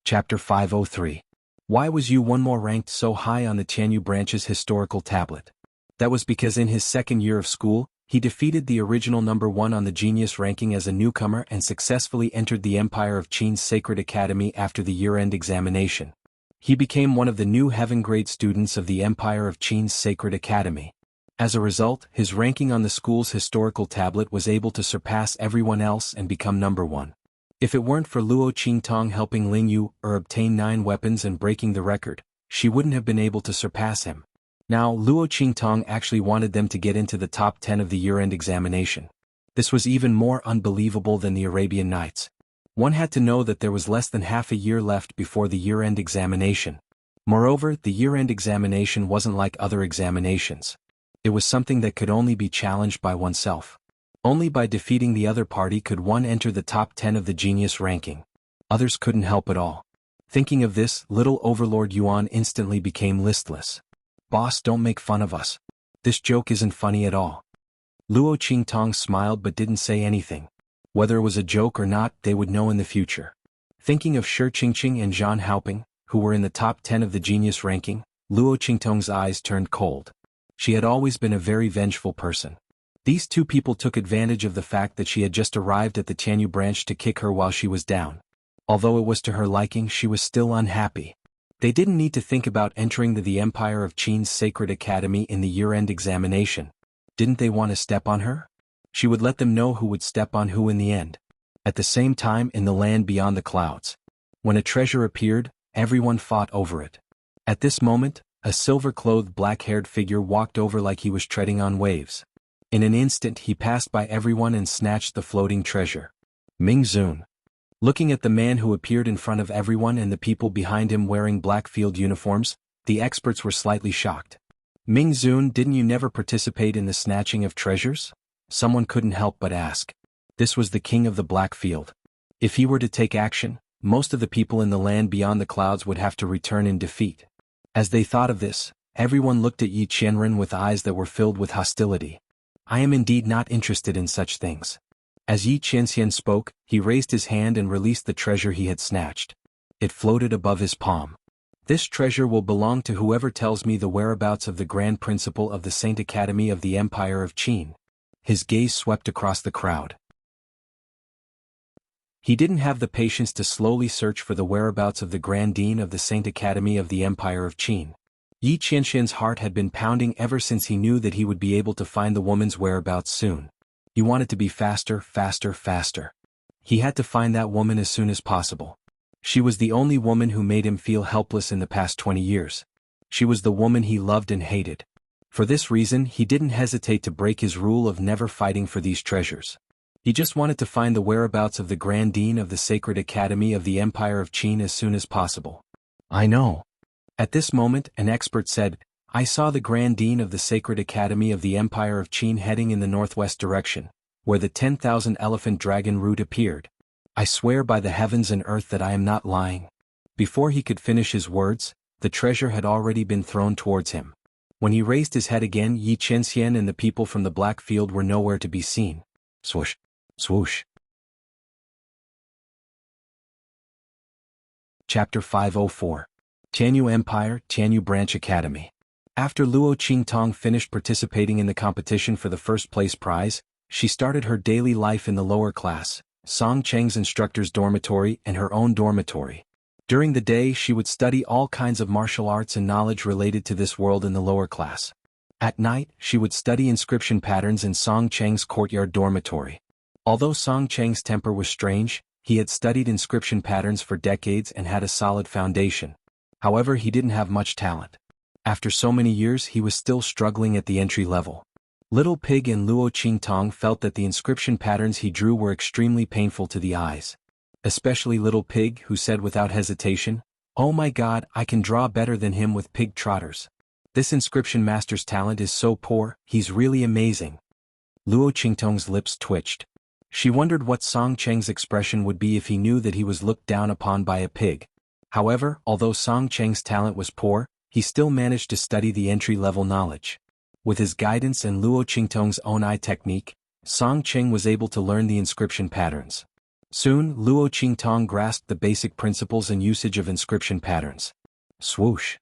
Chapter 503. Why was Yu Wonmo ranked so high on the Tianyu branch's historical tablet? That was because in his second year of school, he defeated the original number 1 on the genius ranking as a newcomer and successfully entered the Empire of Qin's Sacred Academy after the year-end examination. He became one of the new heaven-grade students of the Empire of Qin's Sacred Academy. As a result, his ranking on the school's historical tablet was able to surpass everyone else and become number 1. If it weren't for Luo Qingtong helping Ling Yu obtain 9 weapons and breaking the record, she wouldn't have been able to surpass him. Now, Luo Qingtong actually wanted them to get into the top 10 of the year-end examination. This was even more unbelievable than the Arabian Nights. One had to know that there was less than half a year left before the year-end examination. Moreover, the year-end examination wasn't like other examinations. It was something that could only be challenged by oneself. Only by defeating the other party could one enter the top 10 of the genius ranking. Others couldn't help at all. Thinking of this, little Overlord Yuan instantly became listless. "Boss, don't make fun of us. This joke isn't funny at all." Luo Qingtong smiled but didn't say anything. Whether it was a joke or not, they would know in the future. Thinking of Shi Qingqing and Zhang Haoping, who were in the top 10 of the genius ranking, Luo Qingtong's eyes turned cold. She had always been a very vengeful person. These two people took advantage of the fact that she had just arrived at the Tianyu branch to kick her while she was down. Although it was to her liking, she was still unhappy. They didn't need to think about entering the Empire of Qin's Sacred Academy in the year-end examination. Didn't they want to step on her? She would let them know who would step on who in the end. At the same time, in the land beyond the clouds, when a treasure appeared, everyone fought over it. At this moment, a silver-clothed black-haired figure walked over like he was treading on waves. In an instant he passed by everyone and snatched the floating treasure. Ming Zun. Looking at the man who appeared in front of everyone and the people behind him wearing black field uniforms, the experts were slightly shocked. "Ming Zun, didn't you never participate in the snatching of treasures?" Someone couldn't help but ask. This was the king of the black field. If he were to take action, most of the people in the land beyond the clouds would have to return in defeat. As they thought of this, everyone looked at Yi Qianren with eyes that were filled with hostility. "I am indeed not interested in such things." As Yi Qianxian spoke, he raised his hand and released the treasure he had snatched. It floated above his palm. "This treasure will belong to whoever tells me the whereabouts of the Grand Principal of the Saint Academy of the Empire of Qin." His gaze swept across the crowd. He didn't have the patience to slowly search for the whereabouts of the Grand Dean of the Saint Academy of the Empire of Qin. Yi Qianxian's heart had been pounding ever since he knew that he would be able to find the woman's whereabouts soon. He wanted to be faster, faster, faster. He had to find that woman as soon as possible. She was the only woman who made him feel helpless in the past 20 years. She was the woman he loved and hated. For this reason, he didn't hesitate to break his rule of never fighting for these treasures. He just wanted to find the whereabouts of the Grand Dean of the Sacred Academy of the Empire of Qin as soon as possible. "I know." At this moment, an expert said, "I saw the Grand Dean of the Sacred Academy of the Empire of Qin heading in the northwest direction, where the 10,000 elephant dragon route appeared. I swear by the heavens and earth that I am not lying." Before he could finish his words, the treasure had already been thrown towards him. When he raised his head again, Yi Qianxian and the people from the black field were nowhere to be seen. Swoosh, swoosh. Chapter 504. Tianyu Empire, Tianyu Branch Academy. After Luo Qingtong finished participating in the competition for the first place prize, she started her daily life in the lower class, Song Cheng's instructor's dormitory and her own dormitory. During the day she would study all kinds of martial arts and knowledge related to this world in the lower class. At night, she would study inscription patterns in Song Cheng's courtyard dormitory. Although Song Cheng's temper was strange, he had studied inscription patterns for decades and had a solid foundation. However, he didn't have much talent. After so many years, he was still struggling at the entry level. Little Pig and Luo Qingtong felt that the inscription patterns he drew were extremely painful to the eyes. Especially Little Pig, who said without hesitation, "Oh my God, I can draw better than him with pig trotters. This inscription master's talent is so poor, he's really amazing." Luo Qingtong's lips twitched. She wondered what Song Cheng's expression would be if he knew that he was looked down upon by a pig. However, although Song Cheng's talent was poor, he still managed to study the entry-level knowledge. With his guidance and Luo Qingtong's own eye technique, Song Cheng was able to learn the inscription patterns. Soon, Luo Qingtong grasped the basic principles and usage of inscription patterns. Swoosh!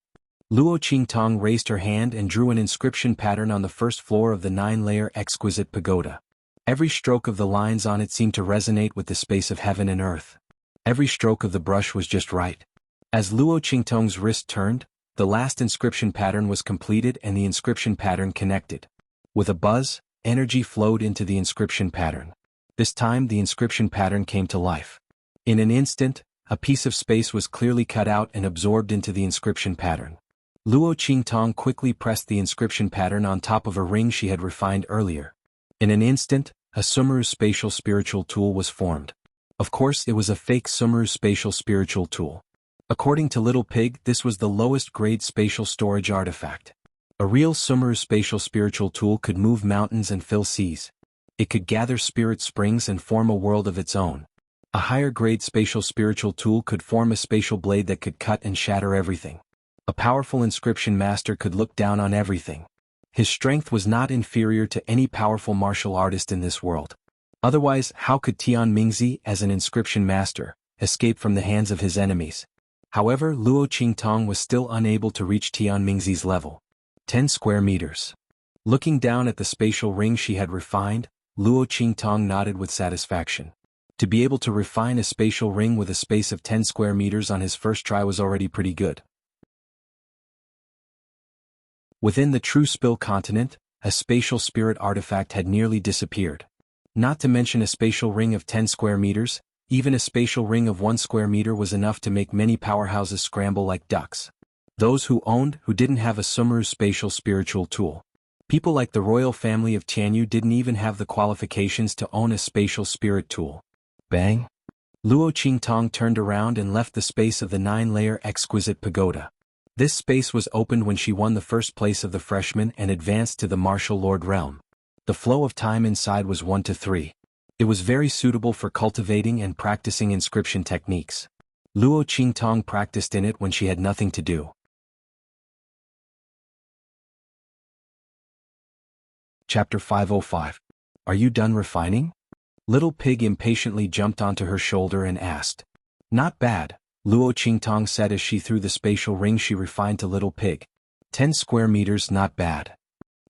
Luo Qingtong raised her hand and drew an inscription pattern on the first floor of the 9-layer exquisite pagoda. Every stroke of the lines on it seemed to resonate with the space of heaven and earth. Every stroke of the brush was just right. As Luo Qingtong's wrist turned, the last inscription pattern was completed and the inscription pattern connected. With a buzz, energy flowed into the inscription pattern. This time the inscription pattern came to life. In an instant, a piece of space was clearly cut out and absorbed into the inscription pattern. Luo Qingtong quickly pressed the inscription pattern on top of a ring she had refined earlier. In an instant, a Sumeru spatial spiritual tool was formed. Of course, it was a fake Sumeru spatial spiritual tool. According to Little Pig, this was the lowest grade spatial storage artifact. A real Sumeru spatial spiritual tool could move mountains and fill seas. It could gather spirit springs and form a world of its own. A higher grade spatial spiritual tool could form a spatial blade that could cut and shatter everything. A powerful inscription master could look down on everything. His strength was not inferior to any powerful martial artist in this world. Otherwise, how could Tian Mingzi, as an inscription master, escape from the hands of his enemies? However, Luo Qingtong was still unable to reach Tian Mingzi's level. 10 square meters. Looking down at the spatial ring she had refined, Luo Qingtong nodded with satisfaction. To be able to refine a spatial ring with a space of 10 square meters on his first try was already pretty good. Within the True Spill continent, a spatial spirit artifact had nearly disappeared. Not to mention a spatial ring of 10 square meters, even a spatial ring of 1 square meter was enough to make many powerhouses scramble like ducks. Those who didn't have a Sumeru spatial spiritual tool. People like the royal family of Tianyu didn't even have the qualifications to own a spatial spirit tool. Bang! Luo Qingtong turned around and left the space of the 9-layer exquisite pagoda. This space was opened when she won the first place of the freshmen and advanced to the martial lord realm. The flow of time inside was 1 to 3. It was very suitable for cultivating and practicing inscription techniques. Luo Qingtong practiced in it when she had nothing to do. Chapter 505. Are you done refining? Little Pig impatiently jumped onto her shoulder and asked. Not bad, Luo Qingtong said as she threw the spatial ring she refined to Little Pig. 10 square meters, not bad.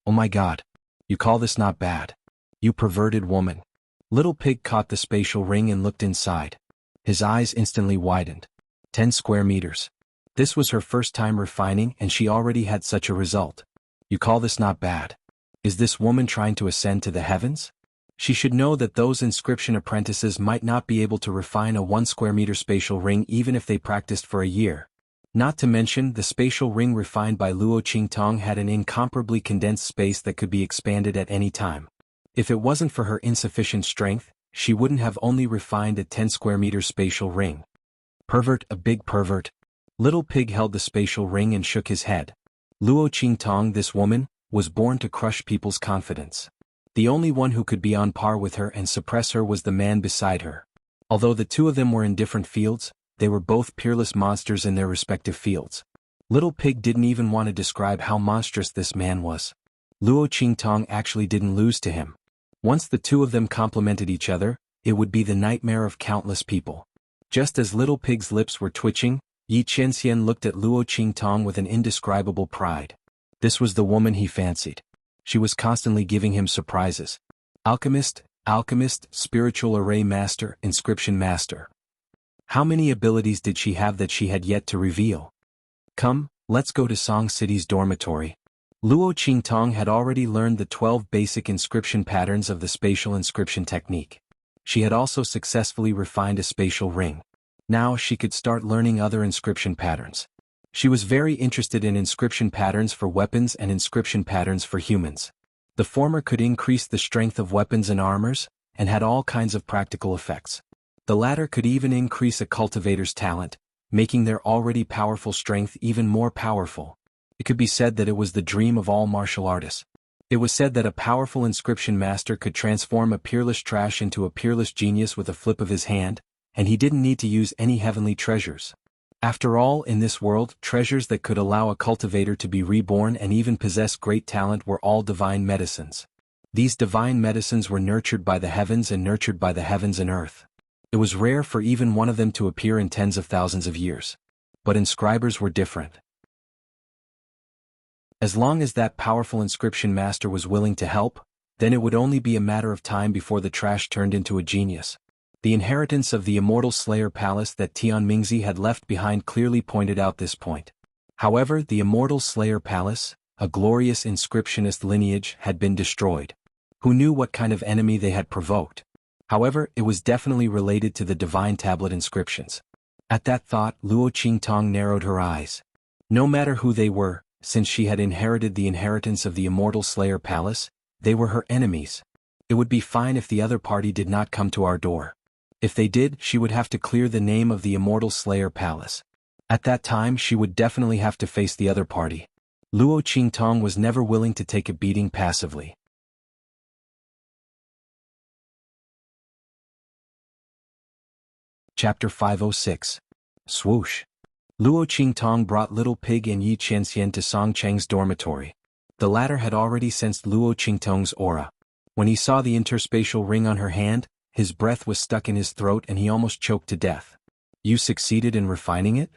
Oh my God. You call this not bad? You perverted woman. Little Pig caught the spatial ring and looked inside. His eyes instantly widened. 10 square meters. This was her first time refining and she already had such a result. You call this not bad? Is this woman trying to ascend to the heavens? She should know that those inscription apprentices might not be able to refine a 1 square meter spatial ring even if they practiced for a year. Not to mention, the spatial ring refined by Luo Qingtong had an incomparably condensed space that could be expanded at any time. If it wasn't for her insufficient strength, she wouldn't have only refined a 10 square meter spatial ring. Pervert, a big pervert. Little Pig held the spatial ring and shook his head. Luo Qingtong, this woman, was born to crush people's confidence. The only one who could be on par with her and suppress her was the man beside her. Although the two of them were in different fields, they were both peerless monsters in their respective fields. Little Pig didn't even want to describe how monstrous this man was. Luo Qingtong actually didn't lose to him. Once the two of them complemented each other, it would be the nightmare of countless people. Just as Little Pig's lips were twitching, Yi Qianxian looked at Luo Qingtong with an indescribable pride. This was the woman he fancied. She was constantly giving him surprises. Alchemist, spiritual array master, inscription master. How many abilities did she have that she had yet to reveal? Come, let's go to Song City's dormitory. Luo Qingtong had already learned the 12 basic inscription patterns of the spatial inscription technique. She had also successfully refined a spatial ring. Now she could start learning other inscription patterns. She was very interested in inscription patterns for weapons and inscription patterns for humans. The former could increase the strength of weapons and armors, and had all kinds of practical effects. The latter could even increase a cultivator's talent, making their already powerful strength even more powerful. It could be said that it was the dream of all martial artists. It was said that a powerful inscription master could transform a peerless trash into a peerless genius with a flip of his hand, and he didn't need to use any heavenly treasures. After all, in this world, treasures that could allow a cultivator to be reborn and even possess great talent were all divine medicines. These divine medicines were nurtured by the heavens and nurtured by the heavens and earth. It was rare for even one of them to appear in tens of thousands of years. But inscribers were different. As long as that powerful inscription master was willing to help, then it would only be a matter of time before the trash turned into a genius. The inheritance of the immortal Slayer Palace that Tianmingzi had left behind clearly pointed out this point. However, the immortal Slayer Palace, a glorious inscriptionist lineage, had been destroyed. Who knew what kind of enemy they had provoked? However, it was definitely related to the divine tablet inscriptions. At that thought, Luo Qingtong narrowed her eyes. No matter who they were, since she had inherited the inheritance of the immortal Slayer Palace, they were her enemies. It would be fine if the other party did not come to our door. If they did, she would have to clear the name of the immortal Slayer Palace. At that time, she would definitely have to face the other party. Luo Qingtong was never willing to take a beating passively. Chapter 506. Swoosh. Luo Qingtong brought Little Pig and Yi Qianxian to Song Cheng's dormitory. The latter had already sensed Luo Qingtong's aura. When he saw the interspatial ring on her hand, his breath was stuck in his throat and he almost choked to death. "You succeeded in refining it?"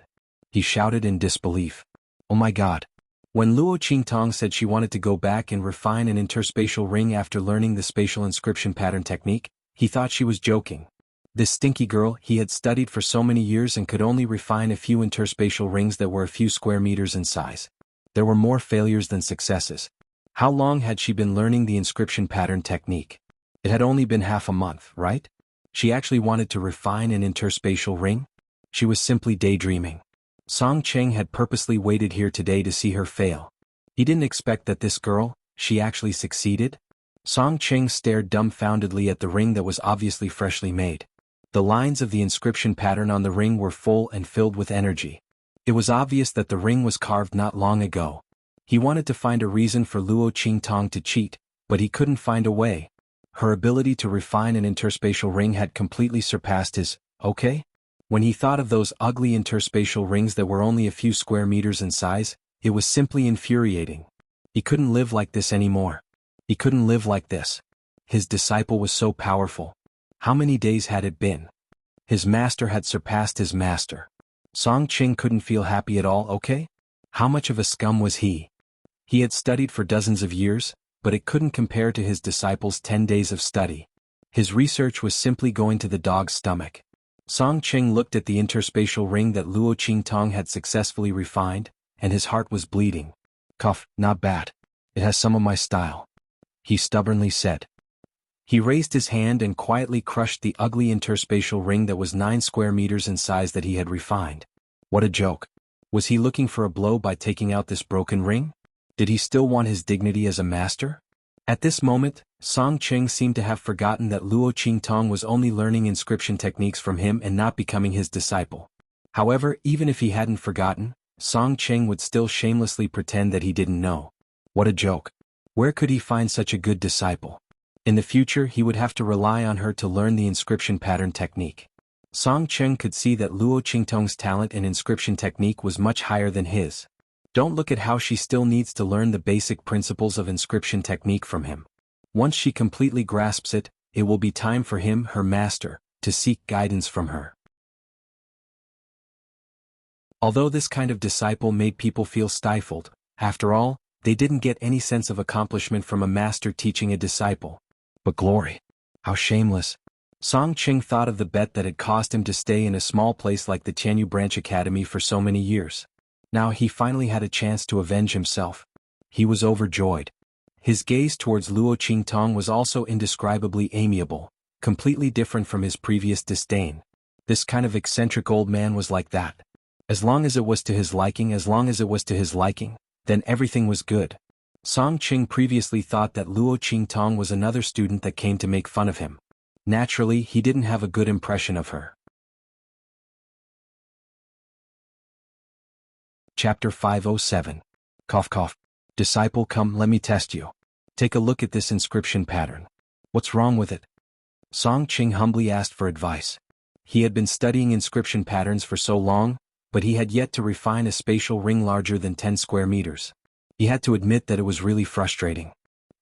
he shouted in disbelief. "Oh my God." When Luo Qingtong said she wanted to go back and refine an interspatial ring after learning the spatial inscription pattern technique, he thought she was joking. This stinky girl, he had studied for so many years and could only refine a few interspatial rings that were a few square meters in size. There were more failures than successes. How long had she been learning the inscription pattern technique? It had only been half a month, right? She actually wanted to refine an interspatial ring? She was simply daydreaming. Song Cheng had purposely waited here today to see her fail. He didn't expect that this girl, she actually succeeded? Song Cheng stared dumbfoundedly at the ring that was obviously freshly made. The lines of the inscription pattern on the ring were full and filled with energy. It was obvious that the ring was carved not long ago. He wanted to find a reason for Luo Qingtong to cheat, but he couldn't find a way. Her ability to refine an interspatial ring had completely surpassed his, okay? When he thought of those ugly interspatial rings that were only a few square meters in size, it was simply infuriating. He couldn't live like this anymore. He couldn't live like this. His disciple was so powerful. How many days had it been? His master had surpassed his master. Song Cheng couldn't feel happy at all, okay? How much of a scum was he? He had studied for dozens of years, but it couldn't compare to his disciple's 10 days of study. His research was simply going to the dog's stomach. Song Cheng looked at the interspatial ring that Luo Qingtong had successfully refined, and his heart was bleeding. "Cough, not bad. It has some of my style," he stubbornly said. He raised his hand and quietly crushed the ugly interspatial ring that was 9 square meters in size that he had refined. What a joke. Was he looking for a blow by taking out this broken ring? Did he still want his dignity as a master? At this moment, Song Cheng seemed to have forgotten that Luo Qingtong was only learning inscription techniques from him and not becoming his disciple. However, even if he hadn't forgotten, Song Cheng would still shamelessly pretend that he didn't know. What a joke. Where could he find such a good disciple? In the future, he would have to rely on her to learn the inscription pattern technique. Song Cheng could see that Luo Qingtong's talent in inscription technique was much higher than his. Don't look at how she still needs to learn the basic principles of inscription technique from him. Once she completely grasps it, it will be time for him, her master, to seek guidance from her. Although this kind of disciple made people feel stifled, after all, they didn't get any sense of accomplishment from a master teaching a disciple. But glory! How shameless! Song Cheng thought of the bet that had cost him to stay in a small place like the Tianyu Branch Academy for so many years. Now he finally had a chance to avenge himself. He was overjoyed. His gaze towards Luo Qingtong was also indescribably amiable, completely different from his previous disdain. This kind of eccentric old man was like that. As long as it was to his liking, then everything was good. Song Qing previously thought that Luo Qingtong was another student that came to make fun of him. Naturally, he didn't have a good impression of her. Chapter 507. Cough cough. Disciple, come, let me test you. Take a look at this inscription pattern. What's wrong with it? Song Qing humbly asked for advice. He had been studying inscription patterns for so long, but he had yet to refine a spatial ring larger than 10 square meters. He had to admit that it was really frustrating.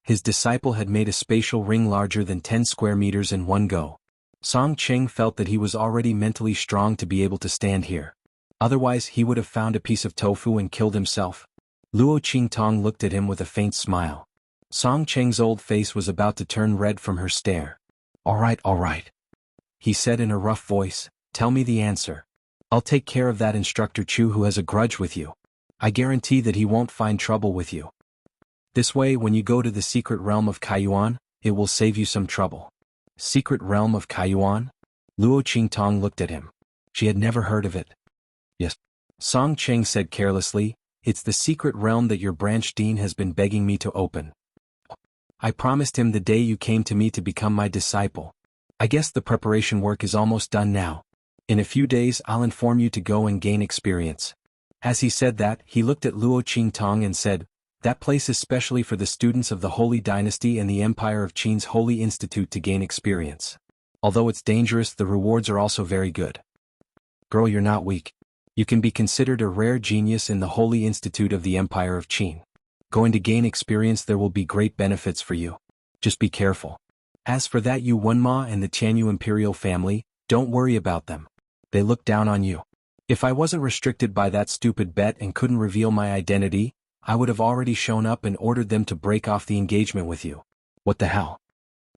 His disciple had made a spatial ring larger than 10 square meters in one go. Song Qing felt that he was already mentally strong to be able to stand here. Otherwise he would have found a piece of tofu and killed himself. Luo Qingtong looked at him with a faint smile. Song Qing's old face was about to turn red from her stare. All right, he said in a rough voice, tell me the answer. I'll take care of that instructor Chu who has a grudge with you. I guarantee that he won't find trouble with you. This way, when you go to the secret realm of Kaiyuan, it will save you some trouble. Secret realm of Kaiyuan? Luo Qingtong looked at him. She had never heard of it. Yes. Song Qing said carelessly, it's the secret realm that your branch dean has been begging me to open. I promised him the day you came to me to become my disciple. I guess the preparation work is almost done now. In a few days I'll inform you to go and gain experience. As he said that, he looked at Luo Qingtong and said, that place is specially for the students of the Holy Dynasty and the Empire of Qin's Holy Institute to gain experience. Although it's dangerous, the rewards are also very good. Girl, you're not weak. You can be considered a rare genius in the Holy Institute of the Empire of Qin. Going to gain experience, there will be great benefits for you. Just be careful. As for that Yu Wenma and the Tianyu imperial family, don't worry about them. They look down on you. If I wasn't restricted by that stupid bet and couldn't reveal my identity, I would have already shown up and ordered them to break off the engagement with you. What the hell?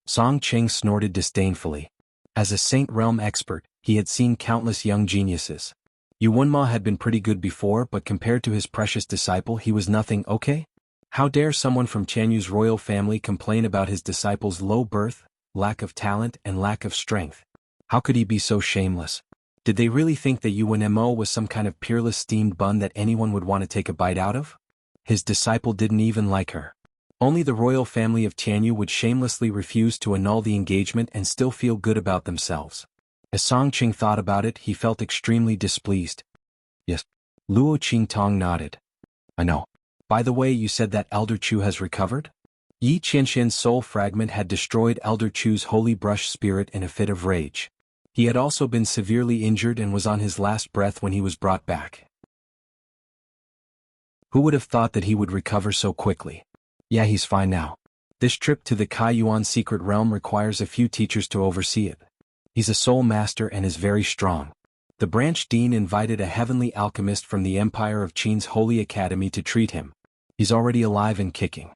Song Qing snorted disdainfully. As a Saint Realm expert, he had seen countless young geniuses. Yu Wenma had been pretty good before, but compared to his precious disciple he was nothing. Okay? How dare someone from Tianyu's royal family complain about his disciple's low birth, lack of talent, and lack of strength? How could he be so shameless? Did they really think that Yu Wenmo was some kind of peerless steamed bun that anyone would want to take a bite out of? His disciple didn't even like her. Only the royal family of Tianyu would shamelessly refuse to annul the engagement and still feel good about themselves. As Song Qing thought about it, he felt extremely displeased. Yes. Luo Qingtong nodded. I know. By the way, you said that Elder Chu has recovered? Yi Qianxian's soul fragment had destroyed Elder Chu's holy brush spirit in a fit of rage. He had also been severely injured and was on his last breath when he was brought back. Who would have thought that he would recover so quickly? Yeah, he's fine now. This trip to the Kaiyuan secret realm requires a few teachers to oversee it. He's a soul master and is very strong. The branch dean invited a heavenly alchemist from the Empire of Qin's Holy Academy to treat him. He's already alive and kicking.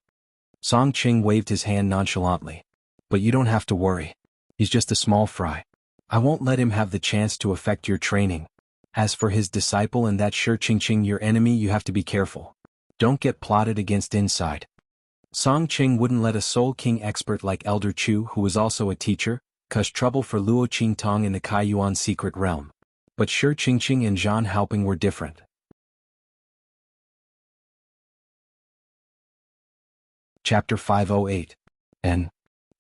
Song Qing waved his hand nonchalantly. But you don't have to worry. He's just a small fry. I won't let him have the chance to affect your training. As for his disciple and that Shi Qingqing, your enemy, you have to be careful. Don't get plotted against inside. Song Qing wouldn't let a Soul King expert like Elder Chu, who was also a teacher, cause trouble for Luo Qingtong in the Kaiyuan secret realm. But Shi Qingqing and Zhan Haoping were different. Chapter 508. N.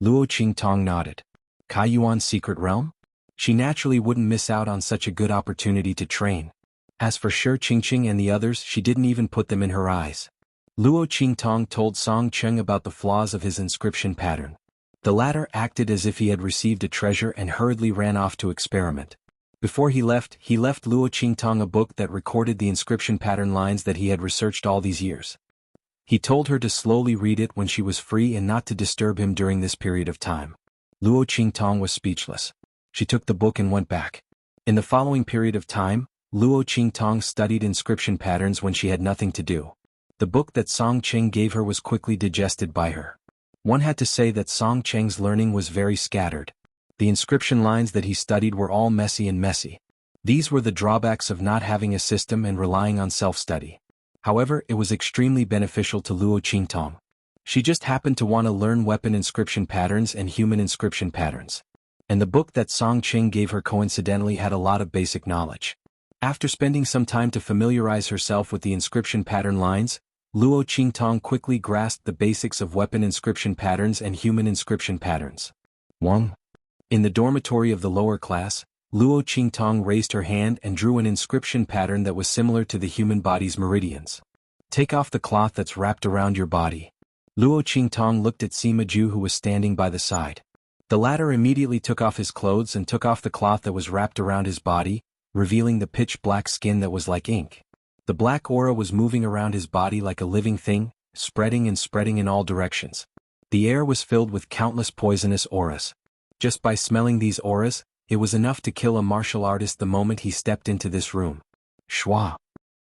Luo Qingtong nodded. Kaiyuan secret realm? She naturally wouldn't miss out on such a good opportunity to train. As for Shi Qingqing and the others, she didn't even put them in her eyes. Luo Qingtong told Song Qing about the flaws of his inscription pattern. The latter acted as if he had received a treasure and hurriedly ran off to experiment. Before he left Luo Qingtong a book that recorded the inscription pattern lines that he had researched all these years. He told her to slowly read it when she was free and not to disturb him during this period of time. Luo Qingtong was speechless. She took the book and went back. In the following period of time, Luo Qingtong studied inscription patterns when she had nothing to do. The book that Song Qing gave her was quickly digested by her. One had to say that Song Qing's learning was very scattered. The inscription lines that he studied were all messy. These were the drawbacks of not having a system and relying on self-study. However, it was extremely beneficial to Luo Qingtong. She just happened to want to learn weapon inscription patterns and human inscription patterns. And the book that Song Qing gave her coincidentally had a lot of basic knowledge. After spending some time to familiarize herself with the inscription pattern lines, Luo Qingtong quickly grasped the basics of weapon inscription patterns and human inscription patterns. 1. In the dormitory of the lower class, Luo Qingtong raised her hand and drew an inscription pattern that was similar to the human body's meridians. Take off the cloth that's wrapped around your body. Luo Qingtong looked at Sima Ju, who was standing by the side. The latter immediately took off his clothes and took off the cloth that was wrapped around his body, revealing the pitch-black skin that was like ink. The black aura was moving around his body like a living thing, spreading and spreading in all directions. The air was filled with countless poisonous auras. Just by smelling these auras, it was enough to kill a martial artist the moment he stepped into this room. Shwa.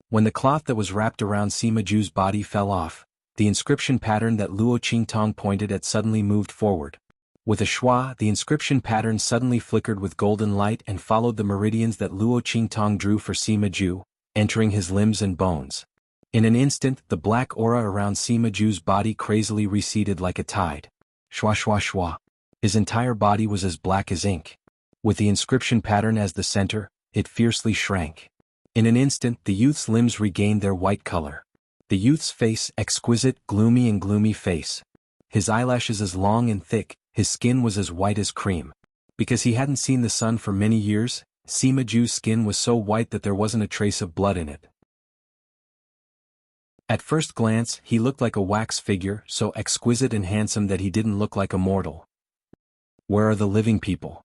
When the cloth that was wrapped around Sima Ju's body fell off, the inscription pattern that Luo Qingtong pointed at suddenly moved forward. With a shwa, the inscription pattern suddenly flickered with golden light and followed the meridians that Luo Qingtong drew for Sima Ju, entering his limbs and bones. In an instant, the black aura around Sima Ju's body crazily receded like a tide. Shwa shwa shwa. His entire body was as black as ink. With the inscription pattern as the center, it fiercely shrank. In an instant, the youth's limbs regained their white color. The youth's face, exquisite, gloomy face. His eyelashes as long and thick, his skin was as white as cream. Because he hadn't seen the sun for many years, Sima Ju's skin was so white that there wasn't a trace of blood in it. At first glance, he looked like a wax figure, so exquisite and handsome that he didn't look like a mortal. Where are the living people?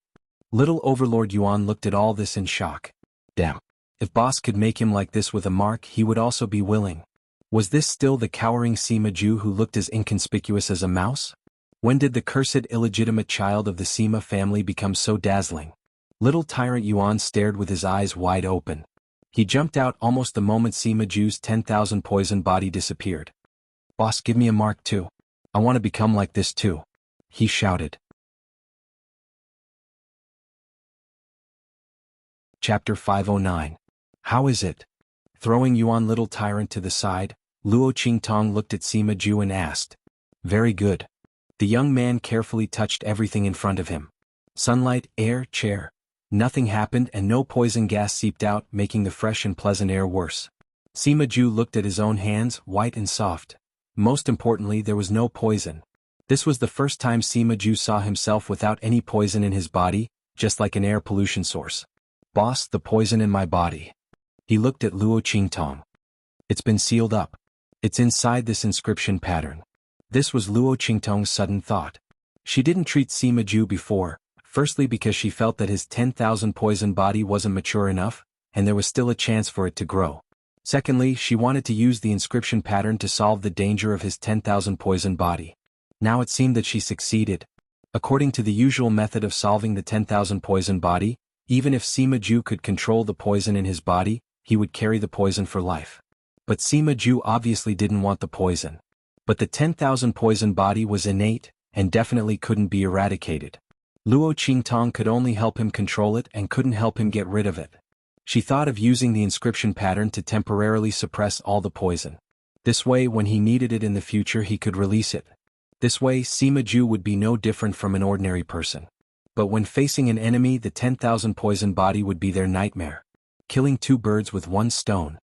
Little Overlord Yuan looked at all this in shock. Damn. If boss could make him like this with a mark, he would also be willing. Was this still the cowering Sima Ju who looked as inconspicuous as a mouse? When did the cursed illegitimate child of the Sima family become so dazzling? Little Tyrant Yuan stared with his eyes wide open. He jumped out almost the moment Sima Ju's 10,000 poison body disappeared. Boss, give me a mark too. I want to become like this too. He shouted. Chapter 509. How is it? Throwing Yuan Little Tyrant to the side, Luo Qingtong looked at Sima Ju and asked. Very good. The young man carefully touched everything in front of him. Sunlight, air, chair. Nothing happened and no poison gas seeped out, making the fresh and pleasant air worse. Sima Ju looked at his own hands, white and soft. Most importantly, there was no poison. This was the first time Sima Ju saw himself without any poison in his body, just like an air pollution source. Boss, the poison in my body. He looked at Luo Qingtong. It's been sealed up. It's inside this inscription pattern. This was Luo Qingtong's sudden thought. She didn't treat Sima Ju before, firstly because she felt that his 10,000 poison body wasn't mature enough, and there was still a chance for it to grow. Secondly, she wanted to use the inscription pattern to solve the danger of his 10,000 poison body. Now it seemed that she succeeded. According to the usual method of solving the 10,000 poison body, even if Sima Ju could control the poison in his body, he would carry the poison for life. But Sima Ju obviously didn't want the poison. But the 10,000 poison body was innate, and definitely couldn't be eradicated. Luo Qingtong could only help him control it and couldn't help him get rid of it. She thought of using the inscription pattern to temporarily suppress all the poison. This way, when he needed it in the future, he could release it. This way, Sima Ju would be no different from an ordinary person. But when facing an enemy, the 10,000 poison body would be their nightmare. Killing two birds with one stone.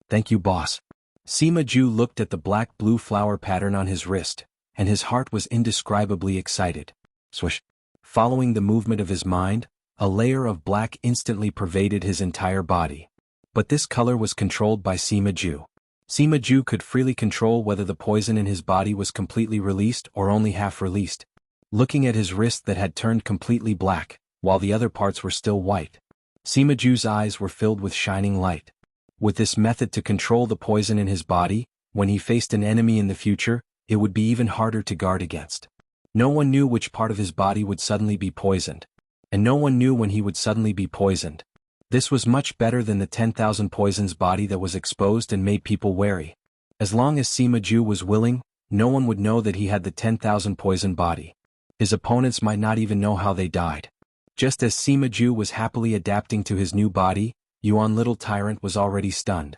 Thank you, boss. Sima Ju looked at the black-blue flower pattern on his wrist, and his heart was indescribably excited. Swish. Following the movement of his mind, a layer of black instantly pervaded his entire body. But this color was controlled by Sima Ju. Sima Ju could freely control whether the poison in his body was completely released or only half released. Looking at his wrist that had turned completely black, while the other parts were still white, Sima Ju's eyes were filled with shining light. With this method to control the poison in his body, when he faced an enemy in the future, it would be even harder to guard against. No one knew which part of his body would suddenly be poisoned. And no one knew when he would suddenly be poisoned. This was much better than the 10,000 poisons body that was exposed and made people wary. As long as Sima Ju was willing, no one would know that he had the 10,000 poison body. His opponents might not even know how they died. Just as Sima Ju was happily adapting to his new body, Yuan Little Tyrant was already stunned.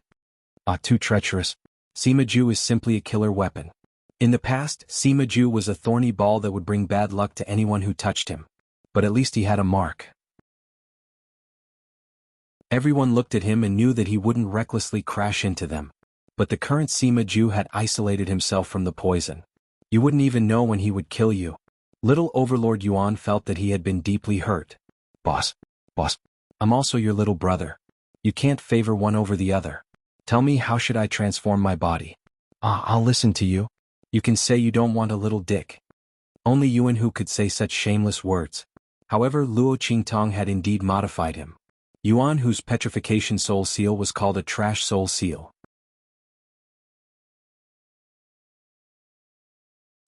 Ah, too treacherous. Sima Ju is simply a killer weapon. In the past, Sima Ju was a thorny ball that would bring bad luck to anyone who touched him. But at least he had a mark. Everyone looked at him and knew that he wouldn't recklessly crash into them. But the current Sima Ju had isolated himself from the poison. You wouldn't even know when he would kill you. Little Overlord Yuan felt that he had been deeply hurt. Boss, I'm also your little brother. You can't favor one over the other. Tell me, how should I transform my body? I'll listen to you. You can say you don't want a little dick. Only Yuan who could say such shameless words. However, Luo Qingtong had indeed modified him. Yuan, whose petrification soul seal was called a trash soul seal.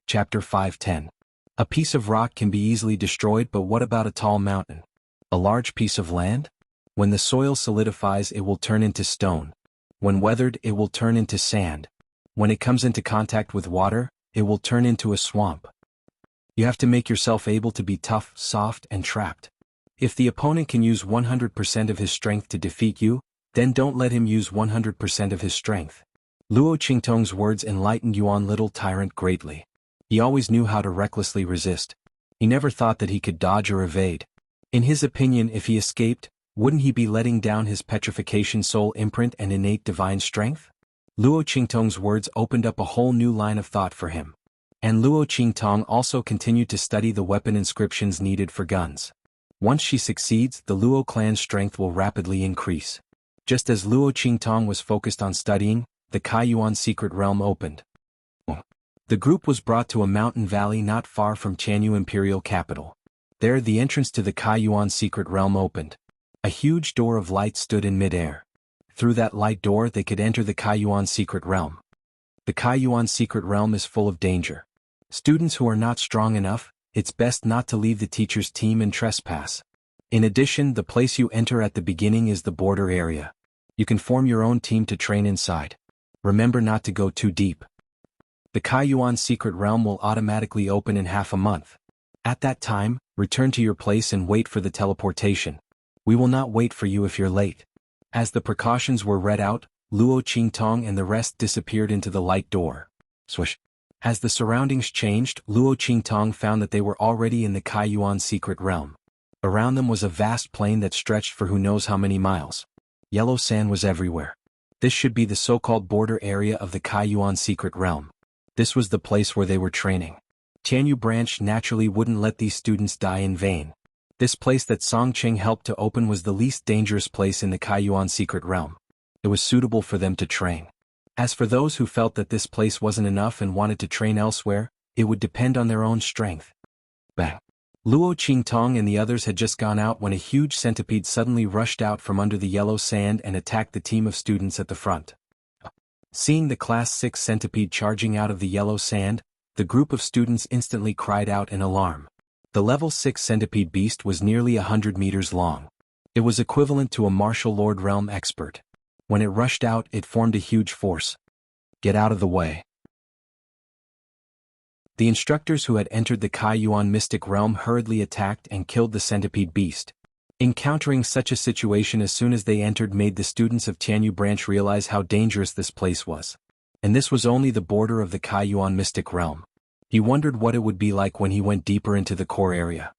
Chapter 5:10. A piece of rock can be easily destroyed, but what about a tall mountain? A large piece of land? When the soil solidifies, it will turn into stone. When weathered, it will turn into sand. When it comes into contact with water, it will turn into a swamp. You have to make yourself able to be tough, soft, and trapped. If the opponent can use 100% of his strength to defeat you, then don't let him use 100% of his strength. Luo Qingtong's words enlightened Yuan Little Tyrant greatly. He always knew how to recklessly resist. He never thought that he could dodge or evade. In his opinion, if he escaped, wouldn't he be letting down his petrification soul imprint and innate divine strength? Luo Qingtong's words opened up a whole new line of thought for him. And Luo Qingtong also continued to study the weapon inscriptions needed for guns. Once she succeeds, the Luo clan's strength will rapidly increase. Just as Luo Qingtong was focused on studying, the Kaiyuan secret realm opened. The group was brought to a mountain valley not far from Chanyu Imperial capital. There, the entrance to the Kaiyuan secret realm opened. A huge door of light stood in midair. Through that light door they could enter the Kaiyuan secret realm. The Kaiyuan secret realm is full of danger. Students who are not strong enough, it's best not to leave the teacher's team and trespass. In addition, the place you enter at the beginning is the border area. You can form your own team to train inside. Remember not to go too deep. The Kaiyuan secret realm will automatically open in half a month. At that time, return to your place and wait for the teleportation. We will not wait for you if you're late. As the precautions were read out, Luo Qingtong and the rest disappeared into the light door. Swish. As the surroundings changed, Luo Qingtong found that they were already in the Kaiyuan secret realm. Around them was a vast plain that stretched for who knows how many miles. Yellow sand was everywhere. This should be the so-called border area of the Kaiyuan secret realm. This was the place where they were training. Tianyu branch naturally wouldn't let these students die in vain. This place that Song Qing helped to open was the least dangerous place in the Kaiyuan secret realm. It was suitable for them to train. As for those who felt that this place wasn't enough and wanted to train elsewhere, it would depend on their own strength. Bang! Luo Qingtong and the others had just gone out when a huge centipede suddenly rushed out from under the yellow sand and attacked the team of students at the front. Seeing the Class 6 centipede charging out of the yellow sand, the group of students instantly cried out in alarm. The level 6 centipede beast was nearly 100 meters long. It was equivalent to a martial lord realm expert. When it rushed out, it formed a huge force. Get out of the way. The instructors who had entered the Kaiyuan mystic realm hurriedly attacked and killed the centipede beast. Encountering such a situation as soon as they entered made the students of Tianyu branch realize how dangerous this place was. And this was only the border of the Kaiyuan mystic realm. He wondered what it would be like when he went deeper into the core area.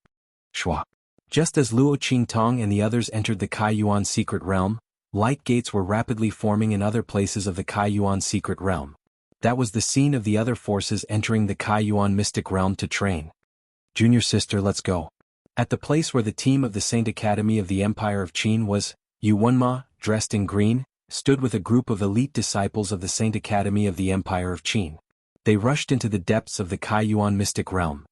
Shwa. Just as Luo Qingtong and the others entered the Kaiyuan secret realm, light gates were rapidly forming in other places of the Kaiyuan secret realm. That was the scene of the other forces entering the Kaiyuan mystic realm to train. Junior sister, let's go. At the place where the team of the Saint Academy of the Empire of Qin was, Yu Wenma, dressed in green, stood with a group of elite disciples of the Saint Academy of the Empire of Qin. They rushed into the depths of the Kaiyuan mystic realm.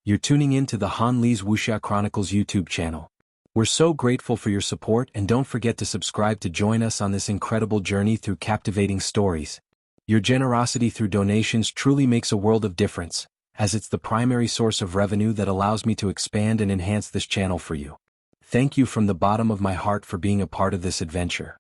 You're tuning in to the Han Li's Wuxia Chronicles YouTube channel. We're so grateful for your support, and don't forget to subscribe to join us on this incredible journey through captivating stories. Your generosity through donations truly makes a world of difference, as it's the primary source of revenue that allows me to expand and enhance this channel for you. Thank you from the bottom of my heart for being a part of this adventure.